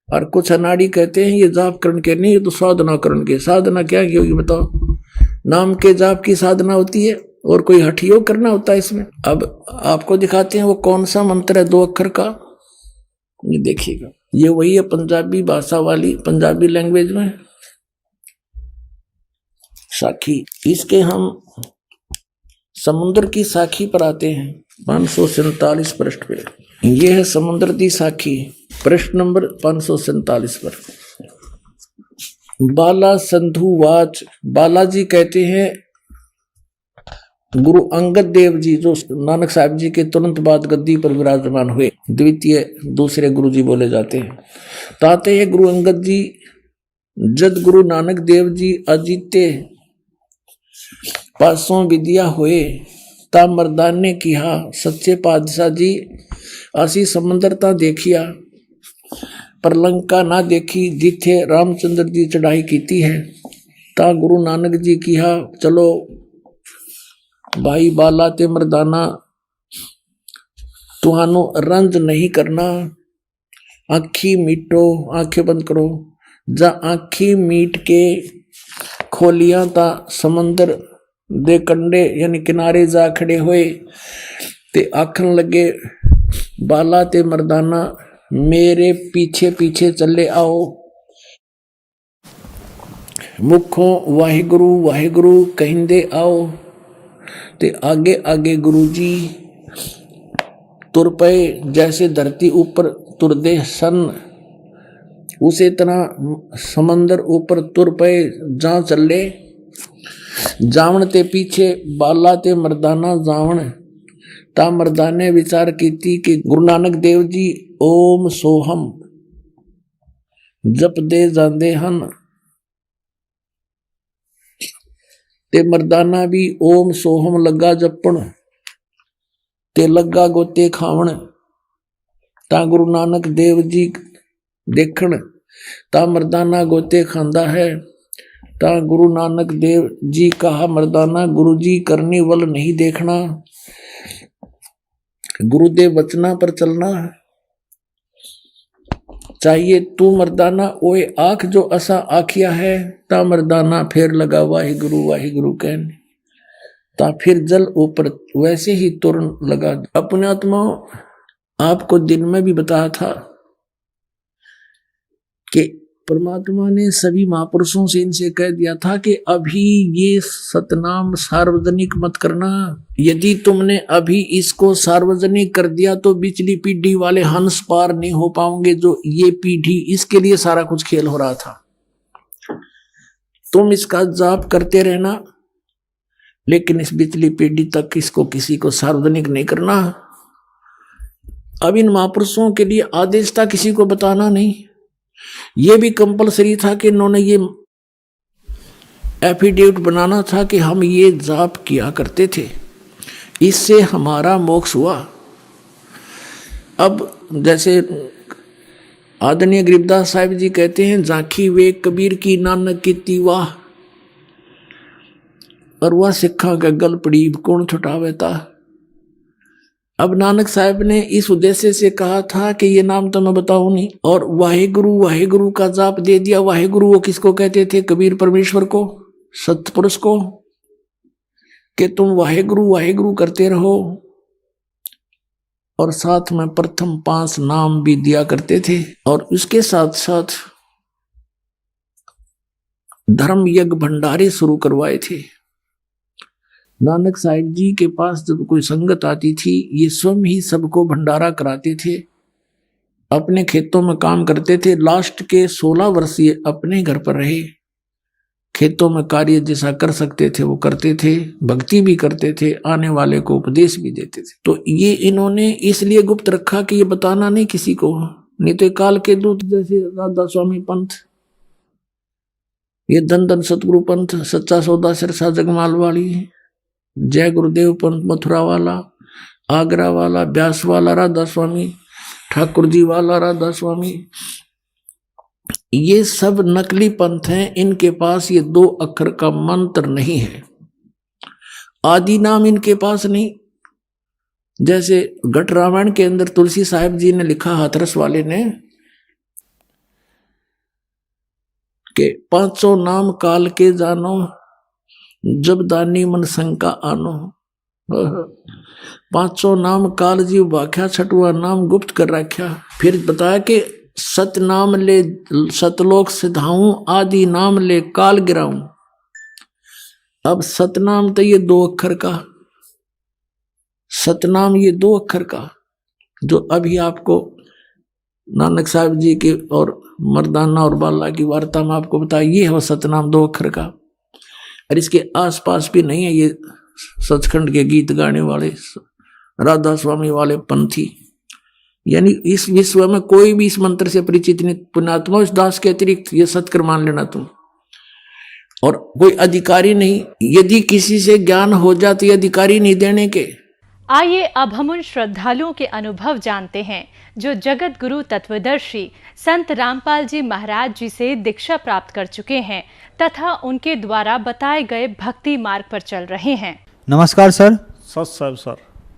और कुछ अनाड़ी कहते हैं ये जाप करण के नहीं, ये तो साधना करण के। साधना क्या की होगी बताओ? नाम के जाप की साधना होती है और कोई हठ योग करना होता है इसमें। अब आपको दिखाते हैं वो कौन सा मंत्र है 2 अक्षर का, ये देखिएगा। ये वही है पंजाबी भाषा वाली, पंजाबी लैंग्वेज में साखी। इसके हम समुद्र की साखी पर आते हैं 547 पृष्ठ पे। यह है समुद्र की साखी, पृष्ठ नंबर 547 पर। बाला संधु वाच, बालाजी कहते हैं गुरु अंगद देव जी, जो नानक साहब जी के तुरंत बाद गद्दी पर विराजमान हुए, दूसरे गुरु जी बोले जाते हैं। ताते हैं गुरु अंगद जी, जद गुरु नानक देव जी अजीते पासों विद्या हुए, ता मर्दान ने किहा सच्चे पातशाह जी, असी समंदर ता देखिया पर लंका ना देखी, जिथे रामचंद्र जी चढ़ाई कीती है। ता गुरु नानक जी किहा चलो भाई बाला ते मर्दाना, तुहानू रंज नहीं करना, आखी मीटो, आंखें बंद करो। जा आखी मीट के खोलिया ता समंदर दे कंडे यानी किनारे जा खड़े हुए, ते आखन लगे बाला ते मर्दाना मेरे पीछे पीछे चले आओ। मुखों वाहिगुरु वाहिगुरु कहिंदे आओ, ते आगे आगे गुरु जी तुर पे, जैसे धरती ऊपर तुरदे सन, उसे तरह समंदर ऊपर तुर पे जा चले। जावण ते पीछे बाला ते मर्दाना जावण, ता मर्दाने विचार कीती कि गुरु नानक देव जी ओम सोहम जप दे जांदे हन। ते मर्दाना भी ओम सोहम लगा जपण ते लगा गोते खावण ता गुरु नानक देव जी देखण ता मर्दाना गोते खांदा है ता गुरु नानक देव जी कहा मर्दाना गुरु जी करनी वल नहीं देखना, गुरुदेव वचना पर चलना चाहिए। तू मर्दाना ओए आंख जो असा आखिया है ता मर्दाना फिर लगा वाहे गुरु कहने ता फिर जल ऊपर वैसे ही तुरन लगा। अपने आत्मा आपको दिन में भी बताया था कि परमात्मा ने सभी महापुरुषों से इनसे कह दिया था कि अभी ये सतनाम सार्वजनिक मत करना, यदि तुमने अभी इसको सार्वजनिक कर दिया तो पिछली पीढ़ी वाले हंस पार नहीं हो पाओगे, जो ये पीढ़ी इसके लिए सारा कुछ खेल हो रहा था। तुम इसका जाप करते रहना लेकिन इस पिछली पीढ़ी तक इसको किसी को सार्वजनिक नहीं करना। अब इन महापुरुषों के लिए आदेश था किसी को बताना नहीं, ये भी कंपलसरी था कि इन्होंने ये एफिडेविट बनाना था कि हम ये जाप किया करते थे, इससे हमारा मोक्ष हुआ। अब जैसे आदरणीय गरीबदास साहिब जी कहते हैं, झांकी वे कबीर की नानक की तीवा और वह सिखा का गल पड़ी कौन छुटावे था। अब नानक साहब ने इस उद्देश्य से कहा था कि ये नाम तो मैं बताऊं नहीं, और वाहेगुरु का जाप दे दिया। वाहेगुरु वो किसको कहते थे? कबीर परमेश्वर को, सतपुरुष को, कि तुम वाहेगुरु करते रहो। और साथ में प्रथम 5 नाम भी दिया करते थे, और उसके साथ साथ धर्म यज्ञ भंडारे शुरू करवाए थे। नानक साहिब जी के पास जब कोई संगत आती थी, ये स्वयं ही सबको भंडारा कराते थे, अपने खेतों में काम करते थे। लास्ट के 16 वर्ष ये अपने घर पर रहे, खेतों में कार्य जैसा कर सकते थे वो करते थे, भक्ति भी करते थे, आने वाले को उपदेश भी देते थे। तो ये इन्होंने इसलिए गुप्त रखा कि ये बताना नहीं किसी को, नहीं तो काल के दूत जैसे राधा स्वामी पंथ, ये धन धन सतगुरु पंथ, सच्चा सौदा सिरसा जगमाल वाली, जय गुरुदेव पंथ मथुरा वाला, आगरा वाला, ब्यास वाला राधा स्वामी, ठाकुर जी वाला राधा स्वामी, ये सब नकली पंथ हैं। इनके पास ये 2 अक्षर का मंत्र नहीं है, आदि नाम इनके पास नहीं। जैसे घट रामायण के अंदर तुलसी साहिब जी ने लिखा, हाथरस वाले ने, कि 500 नाम काल के जानो, जब दानी मन शंका आनो। 500 नाम काल जी व्याख्या, 6वां नाम गुप्त कर रखा। फिर बताया कि सतनाम ले सतलोक सिधाऊं, आदि नाम ले काल गिराऊं। अब सतनाम तो ये 2 अक्षर का, सतनाम ये 2 अक्षर का, जो अभी आपको नानक साहब जी के और मर्दाना और बाला की वार्ता में आपको बताया, ये है सतनाम 2 अक्षर का। और इसके आसपास भी नहीं है ये सचखंड के गीत गाने वाले राधा स्वामी वाले पंथी। यानी इस विश्व में कोई भी इस मंत्र से परिचित नहीं, पुण्यात्मा इस दास के अतिरिक्त, ये सत्कर मान लेना तुम। और कोई अधिकारी नहीं, यदि किसी से ज्ञान हो जाते ये अधिकारी नहीं देने के। आइए अब हम उन श्रद्धालुओं के अनुभव जानते हैं जो जगत गुरु तत्वदर्शी संत रामपाल जी महाराज जी से दीक्षा प्राप्त कर चुके हैं तथा उनके द्वारा बताए गए भक्ति मार्ग पर चल रहे हैं। नमस्कार सर। सत साहब सर।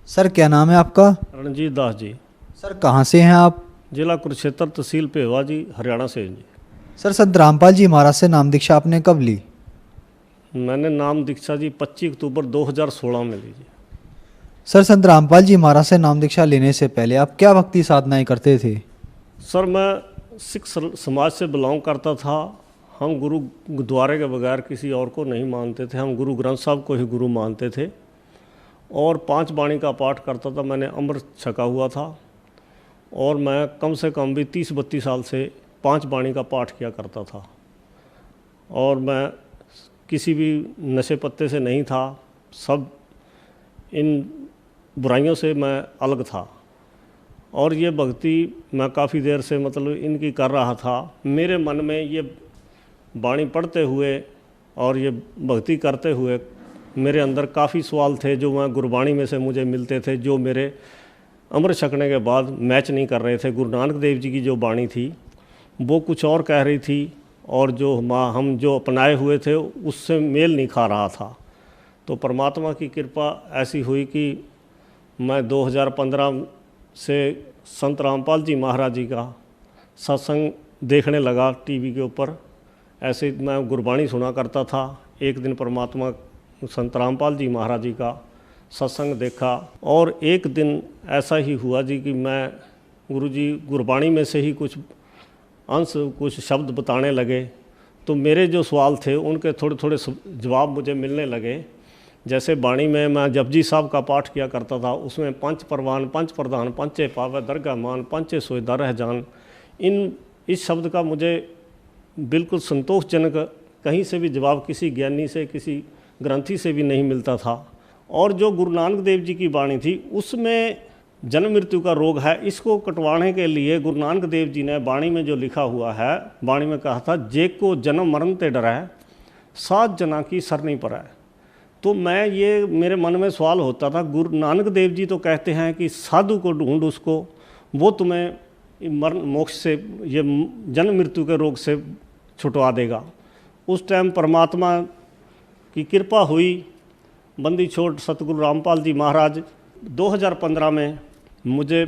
सर क्या नाम है आपका? रणजीत दास जी। सर कहाँ से हैं आप? जिला कुरुक्षेत्र, तहसील पेवा जी, हरियाणा से जी। सर संत रामपाल जी महाराज से नाम दीक्षा आपने कब ली? मैंने नाम दीक्षा जी 25 अक्टूबर 2016 में ली जी। सर संत रामपाल जी महाराज से नाम दीक्षा लेने से पहले आप क्या भक्ति साधनाएं करते थे? सर मैं सिख समाज से बिलोंग करता था। हम गुरु द्वारे के बगैर किसी और को नहीं मानते थे, हम गुरु ग्रंथ साहब को ही गुरु मानते थे। और 5 बाणी का पाठ करता था, मैंने अमृत छका हुआ था। और मैं कम से कम भी 30-32 साल से 5 बाणी का पाठ किया करता था। और मैं किसी भी नशे पत्ते से नहीं था, सब इन बुराइयों से मैं अलग था। और ये भक्ति मैं काफ़ी देर से मतलब इनकी कर रहा था। मेरे मन में ये बाणी पढ़ते हुए और ये भक्ति करते हुए मेरे अंदर काफ़ी सवाल थे जो वहाँ गुरबाणी में से मुझे मिलते थे, जो मेरे अमृत छकने के बाद मैच नहीं कर रहे थे। गुरु नानक देव जी की जो बाणी थी वो कुछ और कह रही थी और जो हम जो अपनाए हुए थे उससे मेल नहीं खा रहा था। तो परमात्मा की कृपा ऐसी हुई कि मैं 2015 से संत रामपाल जी महाराज जी का सत्संग देखने लगा टीवी के ऊपर। ऐसे मैं गुरबाणी सुना करता था। एक दिन परमात्मा संत रामपाल जी महाराज जी का सत्संग देखा और एक दिन ऐसा ही हुआ जी कि मैं गुरुजी गुरबाणी में से ही कुछ अंश कुछ शब्द बताने लगे। तो मेरे जो सवाल थे उनके थोड़े थोड़े जवाब मुझे मिलने लगे। जैसे बाणी में मैं जपजी साहब का पाठ किया करता था, उसमें पंच परवान पंच प्रधान पंचे पावे दरगाह मान पंचे सोए दर है जान, इस शब्द का मुझे बिल्कुल संतोषजनक कहीं से भी जवाब किसी ज्ञानी से किसी ग्रंथी से भी नहीं मिलता था। और जो गुरु नानक देव जी की बाणी थी उसमें जन्म मृत्यु का रोग है, इसको कटवाने के लिए गुरु नानक देव जी ने बाणी में जो लिखा हुआ है, बाणी में कहा था जे को जन्म मरण ते डरै 7 जना की सरनी पर है। तो मैं ये मेरे मन में सवाल होता था, गुरु नानक देव जी तो कहते हैं कि साधु को ढूंढ उसको, वो तुम्हें मरण मोक्ष से ये जन्म मृत्यु के रोग से छुटवा देगा। उस टाइम परमात्मा की कृपा हुई, बंदी छोड़ सतगुरु रामपाल जी महाराज 2015 में मुझे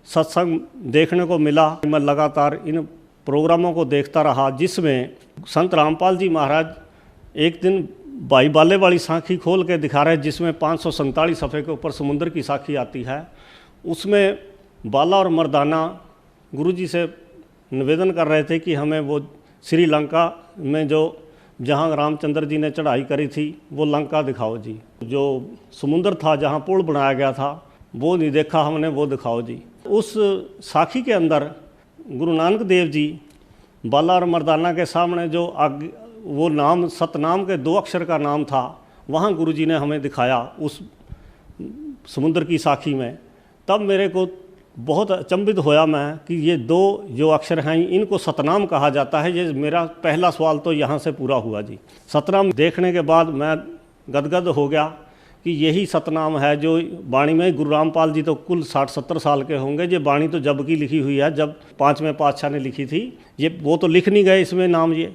सत्संग देखने को मिला। मैं लगातार इन प्रोग्रामों को देखता रहा जिसमें संत रामपाल जी महाराज एक दिन भाई बाले वाली साखी खोल के दिखा रहे, जिसमें 547 सफ़े के ऊपर समुद्र की साखी आती है। उसमें बाला और मर्दाना गुरुजी से निवेदन कर रहे थे कि हमें वो श्रीलंका में जो जहाँ रामचंद्र जी ने चढ़ाई करी थी वो लंका दिखाओ जी, जो समुद्र था जहाँ पुल बनाया गया था वो नहीं देखा हमने, वो दिखाओ जी। उस साखी के अंदर गुरु नानक देव जी बाला और मर्दाना के सामने जो वो नाम सतनाम के 2 अक्षर का नाम था, वहाँ गुरुजी ने हमें दिखाया उस समुद्र की साखी में। तब मेरे को बहुत अचंभित होया मैं कि ये 2 जो अक्षर हैं इनको सतनाम कहा जाता है। ये मेरा पहला सवाल तो यहाँ से पूरा हुआ जी। सतनाम देखने के बाद मैं गदगद हो गया कि यही सतनाम है जो बाणी में। गुरु रामपाल जी तो कुल 60-70 साल के होंगे, ये बाणी तो जब की लिखी हुई है, जब 5वें पातशाह ने लिखी थी। ये वो तो लिख नहीं गए इसमें नाम ये।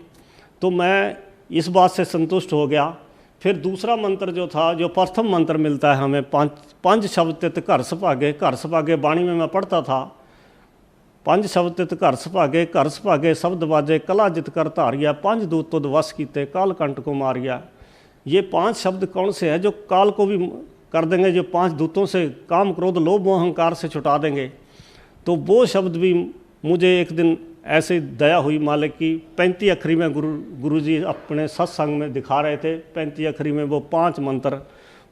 तो मैं इस बात से संतुष्ट हो गया। फिर दूसरा मंत्र जो था, जो प्रथम मंत्र मिलता है हमें, पंज शब्द तित घर सभागे बाणी में मैं पढ़ता था। 5 शब्द तित घर सभागे शब्द बाजे कला जित कर धारिया 5 दूत तुद वश कीते काल कंठ को मारिया। ये 5 शब्द कौन से हैं जो काल को भी कर देंगे, जो 5 दूतों से काम क्रोध लोभ मोह अहंकार से छुटा देंगे। तो वो शब्द भी मुझे एक दिन ऐसे दया हुई मालिक की 35 अखरी में गुरुजी अपने सत्संग में दिखा रहे थे। 35 अखरी में वो 5 मंत्र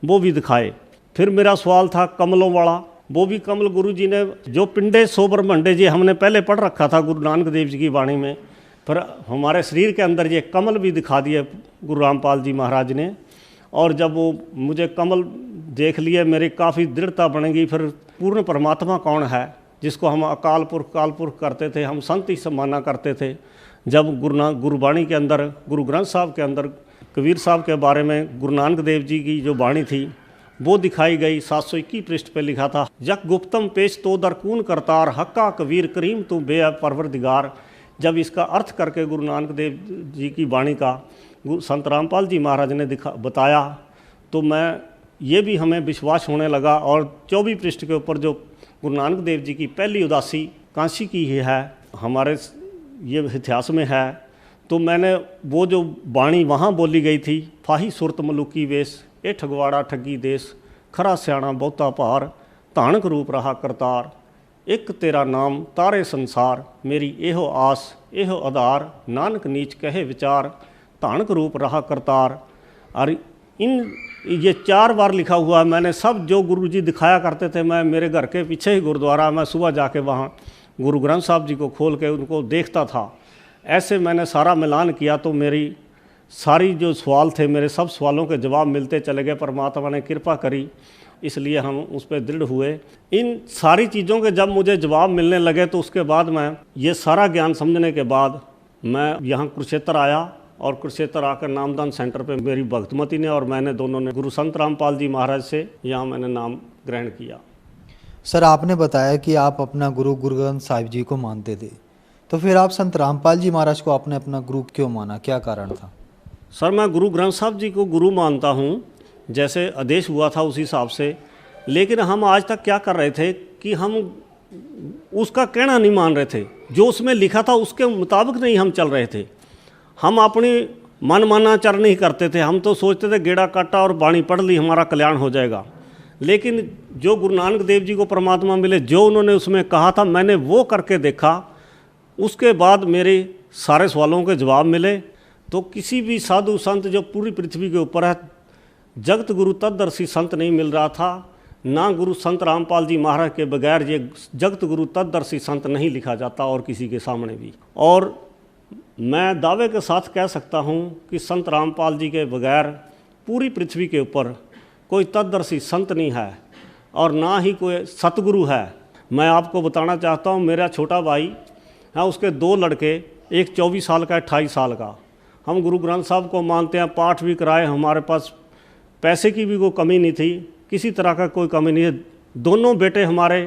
वो भी दिखाए। फिर मेरा सवाल था कमलों वाला, वो भी कमल गुरुजी ने जो पिंडे सो ब्रह्मंडे जी हमने पहले पढ़ रखा था गुरु नानक देव जी की वाणी में, फिर हमारे शरीर के अंदर ये कमल भी दिखा दिए गुरु रामपाल जी महाराज ने। और जब वो मुझे कमल देख लिए मेरी काफ़ी दृढ़ता बनेगी। फिर पूर्ण परमात्मा कौन है, जिसको हम अकाल पुरख करते थे, हम संत ही सम्माना करते थे। जब गुरुबाणी के अंदर, गुरु ग्रंथ साहब के अंदर कबीर साहब के बारे में गुरु नानक देव जी की जो बाणी थी वो दिखाई गई, 721 पृष्ठ पे लिखा था, यक गुप्तम पेश तो दरकून करतार हक्का कबीर करीम तू बे परवरदिगार। जब इसका अर्थ करके गुरु नानक देव जी की बाणी का संत रामपाल जी महाराज ने बताया तो मैं ये भी हमें विश्वास होने लगा। और 24 पृष्ठ के ऊपर जो गुरु नानक देव जी की पहली उदासी कांसी की ही है, हमारे ये इतिहास में है। तो मैंने वो जो बाणी वहाँ बोली गई थी, फाही सुरत मलुकी वेश ए ठगवाड़ा ठगी देश खरा स्याणा बहुता भार धानक रूप रहा करतार एक तेरा नाम तारे संसार मेरी एहो आस एहो आधार नानक नीच कहे विचार धानक रूप रहा करतार। और ये 4 बार लिखा हुआ है। मैंने सब जो गुरुजी दिखाया करते थे, मैं मेरे घर के पीछे ही गुरुद्वारा, मैं सुबह जाके वहाँ गुरु ग्रंथ साहब जी को खोल के उनको देखता था। ऐसे मैंने सारा मिलान किया तो मेरी सारी जो सवाल थे, मेरे सब सवालों के जवाब मिलते चले गए। परमात्मा ने कृपा करी, इसलिए हम उस पर दृढ़ हुए। इन सारी चीज़ों के जब मुझे जवाब मिलने लगे तो उसके बाद मैं ये सारा ज्ञान समझने के बाद मैं यहाँ कुरुक्षेत्र आया और कुरुक्षेत्र आकर नामदान सेंटर पे मेरी भक्तमती ने और मैंने दोनों ने गुरु संत रामपाल जी महाराज से यहाँ मैंने नाम ग्रहण किया। सर आपने बताया कि आप अपना गुरु ग्रंथ साहिब जी को मानते थे, तो फिर आप संत रामपाल जी महाराज को आपने अपना गुरु क्यों माना, क्या कारण था? सर मैं गुरु ग्रंथ साहब जी को गुरु मानता हूँ, जैसे आदेश हुआ था उसी हिसाब से, लेकिन हम आज तक क्या कर रहे थे कि हम उसका कहना नहीं मान रहे थे, जो उसमें लिखा था उसके मुताबिक नहीं हम चल रहे थे। हम अपनी मनमानाचार नहीं करते थे, हम तो सोचते थे गेड़ा काटा और बाणी पढ़ ली हमारा कल्याण हो जाएगा। लेकिन जो गुरु नानक देव जी को परमात्मा मिले, जो उन्होंने उसमें कहा था मैंने वो करके देखा, उसके बाद मेरे सारे सवालों के जवाब मिले। तो किसी भी साधु संत जो पूरी पृथ्वी के ऊपर है, जगत गुरु तत्दर्शी संत नहीं मिल रहा था, ना गुरु संत रामपाल जी महाराज के बगैर ये जगत गुरु तत्दर्शी संत नहीं लिखा जाता और किसी के सामने भी। और मैं दावे के साथ कह सकता हूँ कि संत रामपाल जी के बगैर पूरी पृथ्वी के ऊपर कोई तत्दर्शी संत नहीं है और ना ही कोई सतगुरु है। मैं आपको बताना चाहता हूँ, मेरा छोटा भाई है, उसके 2 लड़के, एक 24 साल का, 28 साल का। हम गुरु ग्रंथ साहब को मानते हैं, पाठ भी कराए, हमारे पास पैसे की भी कोई कमी नहीं थी, किसी तरह का कोई कमी नहीं है। दोनों बेटे हमारे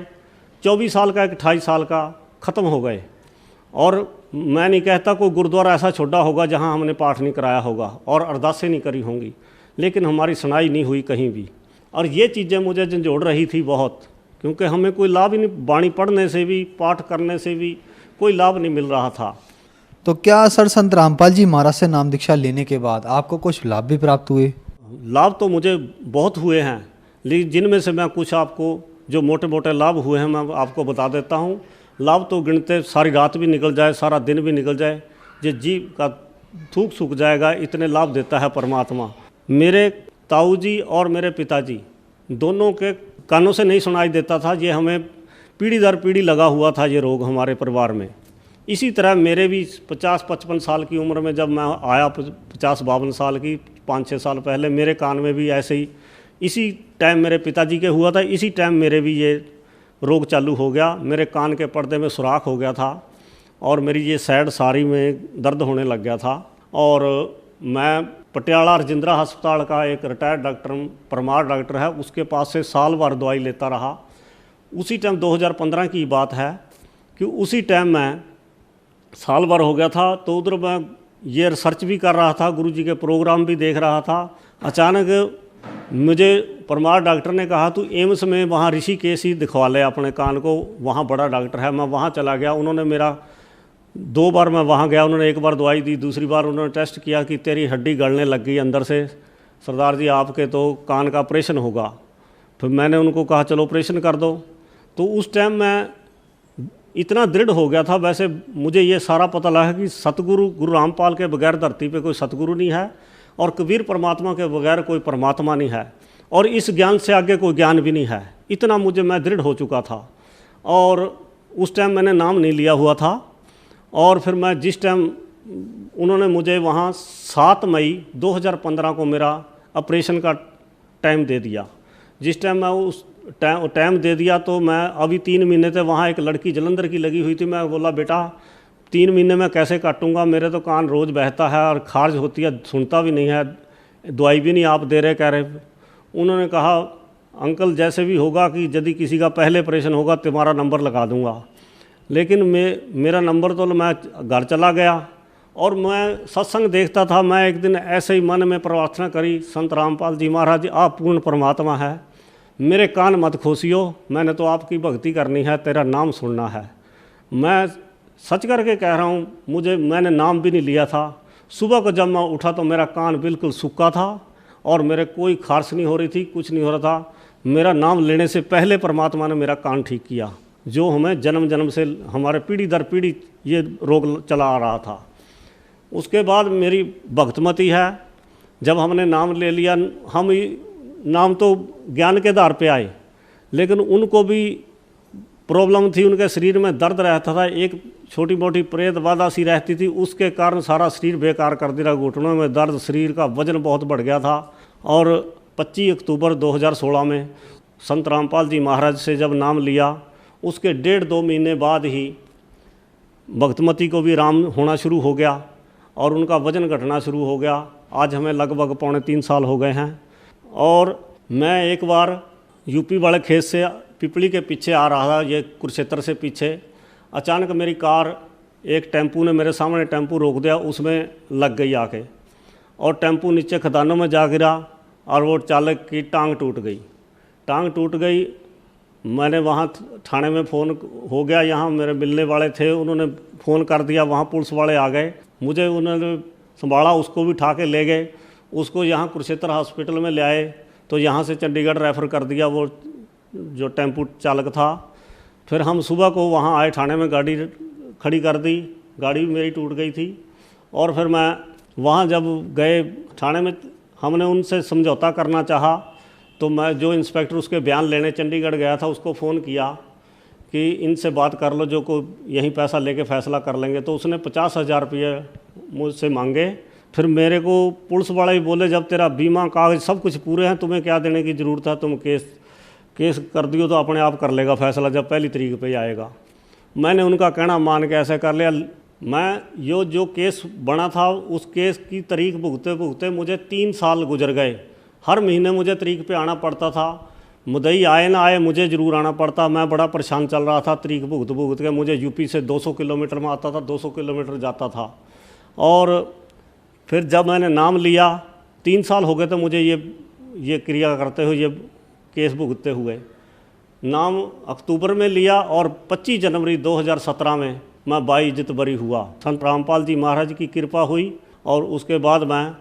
24 साल का, 28 साल का, ख़त्म हो गए। और मैं नहीं कहता कोई गुरुद्वारा ऐसा छोड़ा होगा जहां हमने पाठ नहीं कराया होगा और अरदासें नहीं करी होंगी, लेकिन हमारी सुनाई नहीं हुई कहीं भी। और ये चीज़ें मुझे झंझोड़ रही थी बहुत, क्योंकि हमें कोई लाभ ही नहीं, बाणी पढ़ने से भी, पाठ करने से भी कोई लाभ नहीं मिल रहा था। तो क्या सर संत रामपाल जी महाराज से नाम दीक्षा लेने के बाद आपको कुछ लाभ भी प्राप्त हुए? लाभ तो मुझे बहुत हुए हैं, लेकिन जिनमें से मैं कुछ आपको जो मोटे मोटे लाभ हुए हैं मैं आपको बता देता हूँ। लाभ तो गिनते सारी रात भी निकल जाए, सारा दिन भी निकल जाए, जो जीव का थूक सूख जाएगा, इतने लाभ देता है परमात्मा। मेरे ताऊ जी और मेरे पिताजी दोनों के कानों से नहीं सुनाई देता था, ये हमें पीढ़ी दर पीढ़ी लगा हुआ था ये रोग हमारे परिवार में। इसी तरह मेरे भी 50-55 साल की उम्र में जब मैं आया, 50-52 साल की, 5-6 साल पहले, मेरे कान में भी ऐसे ही, इसी टाइम मेरे पिताजी के हुआ था, इसी टाइम मेरे भी ये रोग चालू हो गया। मेरे कान के पर्दे में सुराख हो गया था और मेरी ये साइड सारी में दर्द होने लग गया था। और मैं पटियाला राजेंद्रा अस्पताल का एक रिटायर्ड डॉक्टर, परमार डॉक्टर है, उसके पास से साल भर दवाई लेता रहा। उसी टाइम 2015 की बात है कि उसी टाइम मैं साल भर हो गया था, तो उधर मैं ये रिसर्च भी कर रहा था, गुरुजी के प्रोग्राम भी देख रहा था। अचानक मुझे परमार डॉक्टर ने कहा तू एम्स में वहाँ ऋषिकेश ही दिखवा ले अपने कान को, वहाँ बड़ा डॉक्टर है। मैं वहाँ चला गया, उन्होंने मेरा 2 बार मैं वहाँ गया, उन्होंने 1 बार दवाई दी, दूसरी बार उन्होंने टेस्ट किया कि तेरी हड्डी गलने लग गई अंदर से, सरदार जी आपके तो कान का ऑपरेशन होगा। फिर मैंने उनको कहा चलो ऑपरेशन कर दो। तो उस टाइम मैं इतना दृढ़ हो गया था। वैसे मुझे ये सारा पता लगा कि सतगुरु गुरु रामपाल के बगैर धरती पे कोई सतगुरु नहीं है और कबीर परमात्मा के बगैर कोई परमात्मा नहीं है, और इस ज्ञान से आगे कोई ज्ञान भी नहीं है। इतना मैं दृढ़ हो चुका था। और उस टाइम मैंने नाम नहीं लिया हुआ था। और फिर मैं जिस टाइम उन्होंने मुझे वहाँ 7 मई 2015 को मेरा ऑपरेशन का टाइम दे दिया, जिस टाइम मैं उस टाइम दे दिया तो मैं अभी 3 महीने थे वहाँ। एक लड़की जलंधर की लगी हुई थी, मैं बोला बेटा 3 महीने में कैसे काटूंगा, मेरे तो कान रोज़ बहता है और खारिज होती है, सुनता भी नहीं है, दवाई भी नहीं आप दे रहे, कह रहे। उन्होंने कहा अंकल जैसे भी होगा कि यदि किसी का पहले ऑपरेशन होगा तुम्हारा नंबर लगा दूंगा। लेकिन मेरा नंबर तो मैं घर चला गया और मैं सत्संग देखता था। मैं एक दिन ऐसे ही मन में प्रार्थना करी, संत रामपाल जी महाराज आप पूर्ण परमात्मा है, मेरे कान मत खोसियो, मैंने तो आपकी भक्ति करनी है, तेरा नाम सुनना है। मैं सच करके कह रहा हूँ, मैंने नाम भी नहीं लिया था। सुबह को जब मैं उठा तो मेरा कान बिल्कुल सूखा था और मेरे कोई खारिश नहीं हो रही थी, कुछ नहीं हो रहा था। मेरा नाम लेने से पहले परमात्मा ने मेरा कान ठीक किया, जो हमें जन्म जन्म से हमारे पीढ़ी दर पीढ़ी ये रोग चला आ रहा था। उसके बाद मेरी भक्तमती है, जब हमने नाम ले लिया, हम नाम तो ज्ञान के आधार पे आए, लेकिन उनको भी प्रॉब्लम थी, उनके शरीर में दर्द रहता था, एक छोटी मोटी प्रेत बाधा सी रहती थी, उसके कारण सारा शरीर बेकार कर दिया, घुटनों में दर्द, शरीर का वजन बहुत बढ़ गया था। और 25 अक्टूबर 2016 में संत रामपाल जी महाराज से जब नाम लिया, उसके 1.5-2 महीने बाद ही भक्तमती को भी आराम होना शुरू हो गया और उनका वजन घटना शुरू हो गया। आज हमें लगभग 3.25 साल हो गए हैं। और मैं एक बार यूपी वाले खेत से पिपली के पीछे आ रहा था, ये कुरुक्षेत्र से पीछे, अचानक मेरी कार एक टेम्पू ने मेरे सामने टेम्पू रोक दिया, उसमें लग गई आके, और टेम्पू नीचे खदानों में जा गिरा और वो चालक की टांग टूट गई। मैंने वहाँ थाने में फ़ोन हो गया, यहाँ मेरे मिलने वाले थे, उन्होंने फ़ोन कर दिया, वहाँ पुलिस वाले आ गए, मुझे उन्होंने संभाला, उसको भी उठा के ले गए, उसको यहाँ कुरुक्षेत्र हॉस्पिटल में ले आए, तो यहाँ से चंडीगढ़ रेफ़र कर दिया वो जो टेम्पू चालक था। फिर हम सुबह को वहाँ आए, थाने में गाड़ी खड़ी कर दी, गाड़ी मेरी टूट गई थी। और फिर मैं वहाँ जब गए थाने में, हमने उनसे समझौता करना चाहा, तो मैं जो इंस्पेक्टर उसके बयान लेने चंडीगढ़ गया था उसको फ़ोन किया कि इनसे बात कर लो, जो को यहीं पैसा लेके फ़ैसला कर लेंगे। तो उसने 50,000 रुपये मुझसे मांगे। फिर मेरे को पुलिस वाले भी बोले, जब तेरा बीमा कागज सब कुछ पूरे हैं, तुम्हें क्या देने की ज़रूरत है, तुम केस कर दियो तो अपने आप कर लेगा फैसला, जब पहली तारीख पे आएगा। मैंने उनका कहना मान के ऐसे कर लिया। मैं जो केस बना था उस केस की तारीख भुगते मुझे 3 साल गुजर गए। हर महीने मुझे तारीख पे आना पड़ता था, मुद्दई आए ना आए मुझे ज़रूर आना पड़ता। मैं बड़ा परेशान चल रहा था, तारीख भुगत के मुझे यूपी से 200 किलोमीटर में आता था, 200 किलोमीटर जाता था। और फिर जब मैंने नाम लिया, 3 साल हो गए थे मुझे ये क्रिया करते हुए, ये केस भुगतते हुए। नाम अक्टूबर में लिया और 25 जनवरी 2017 में मैं बाइज्जत बरी हुआ। संत रामपाल जी महाराज की कृपा हुई और उसके बाद मैं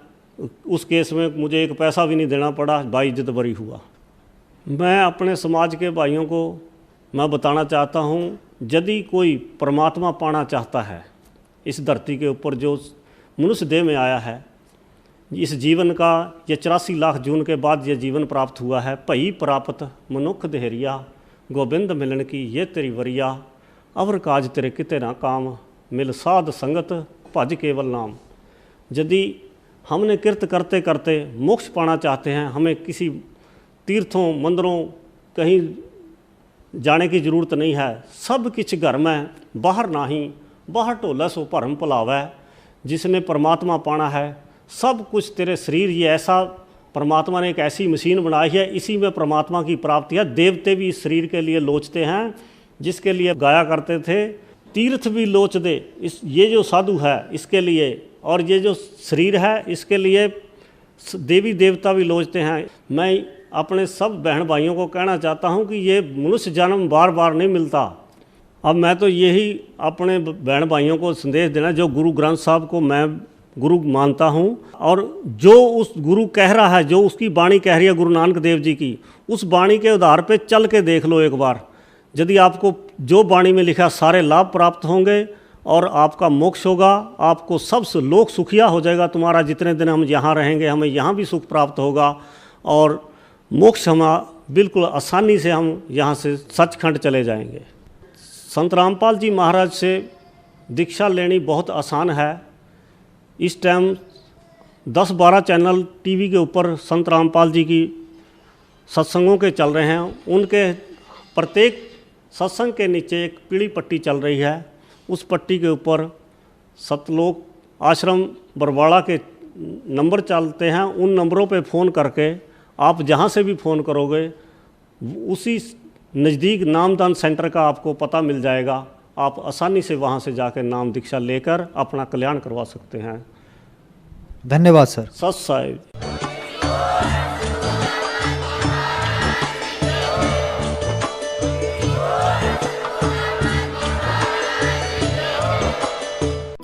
उस केस में मुझे एक पैसा भी नहीं देना पड़ा, बाइज्जत बरी हुआ। मैं अपने समाज के भाइयों को मैं बताना चाहता हूँ, यदि कोई परमात्मा पाना चाहता है इस धरती के ऊपर, जो मनुष्य देह में आया है, इस जीवन का ये 84 लाख जून के बाद ये जीवन प्राप्त हुआ है। भई प्राप्त मनुख देहरिया, गोबिंद मिलन की ये तेरी वरिया, अवर काज तेरे किते ना काम, मिल साध संगत भज केवल नाम। यदि हमने कृत करते करते मोक्ष पाना चाहते हैं, हमें किसी तीर्थों मंदिरों कहीं जाने की ज़रूरत नहीं है। सब किछ घर में बाहर नाही, बाहर ढोला सो भरम भुलावै। जिसने परमात्मा पाना है, सब कुछ तेरे शरीर, ये ऐसा परमात्मा ने एक ऐसी मशीन बनाई है, इसी में परमात्मा की प्राप्ति है। देवते भी इस शरीर के लिए लोचते हैं, जिसके लिए गाया करते थे, तीर्थ भी लोच दे ये जो साधु है इसके लिए, और ये जो शरीर है इसके लिए देवी देवता भी लोचते हैं। मैं अपने सब बहन भाइयों को कहना चाहता हूँ कि ये मनुष्य जन्म बार बार नहीं मिलता। अब मैं तो यही अपने बहन भाइयों को संदेश देना, जो गुरु ग्रंथ साहब को मैं गुरु मानता हूँ, और जो उस गुरु कह रहा है, जो उसकी वाणी कह रही है गुरु नानक देव जी की, उस वाणी के आधार पे चल के देख लो एक बार। यदि आपको जो वाणी में लिखा सारे लाभ प्राप्त होंगे और आपका मोक्ष होगा, आपको सब लोक सुखिया हो जाएगा। तुम्हारा जितने दिन हम यहाँ रहेंगे हमें यहाँ भी सुख प्राप्त होगा, और मोक्ष हम बिल्कुल आसानी से हम यहाँ से सचखंड चले जाएंगे। संत रामपाल जी महाराज से दीक्षा लेनी बहुत आसान है। इस टाइम 10-12 चैनल टीवी के ऊपर संत रामपाल जी की सत्संगों के चल रहे हैं। उनके प्रत्येक सत्संग के नीचे एक पीली पट्टी चल रही है। उस पट्टी के ऊपर सतलोक आश्रम बरवाड़ा के नंबर चलते हैं। उन नंबरों पे फ़ोन करके आप जहाँ से भी फ़ोन करोगे, उसी नज़दीक नामदान सेंटर का आपको पता मिल जाएगा। आप आसानी से वहाँ से जाकर नाम दीक्षा लेकर अपना कल्याण करवा सकते हैं। धन्यवाद सर। सत साहिब।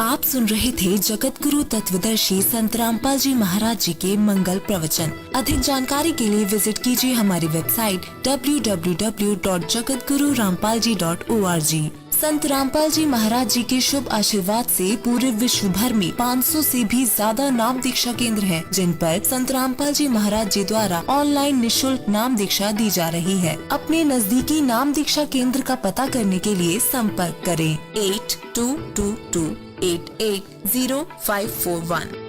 आप सुन रहे थे जगत गुरु तत्वदर्शी संत रामपाल जी महाराज जी के मंगल प्रवचन। अधिक जानकारी के लिए विजिट कीजिए हमारी वेबसाइट www.jagatgururampalji.org। संत रामपाल जी महाराज जी के शुभ आशीर्वाद से पूरे विश्व भर में 500 से भी ज्यादा नाम दीक्षा केंद्र हैं, जिन पर संत रामपाल जी महाराज जी द्वारा ऑनलाइन निशुल्क नाम दीक्षा दी जा रही है। अपने नजदीकी नाम दीक्षा केंद्र का पता करने के लिए संपर्क करें 8222880541।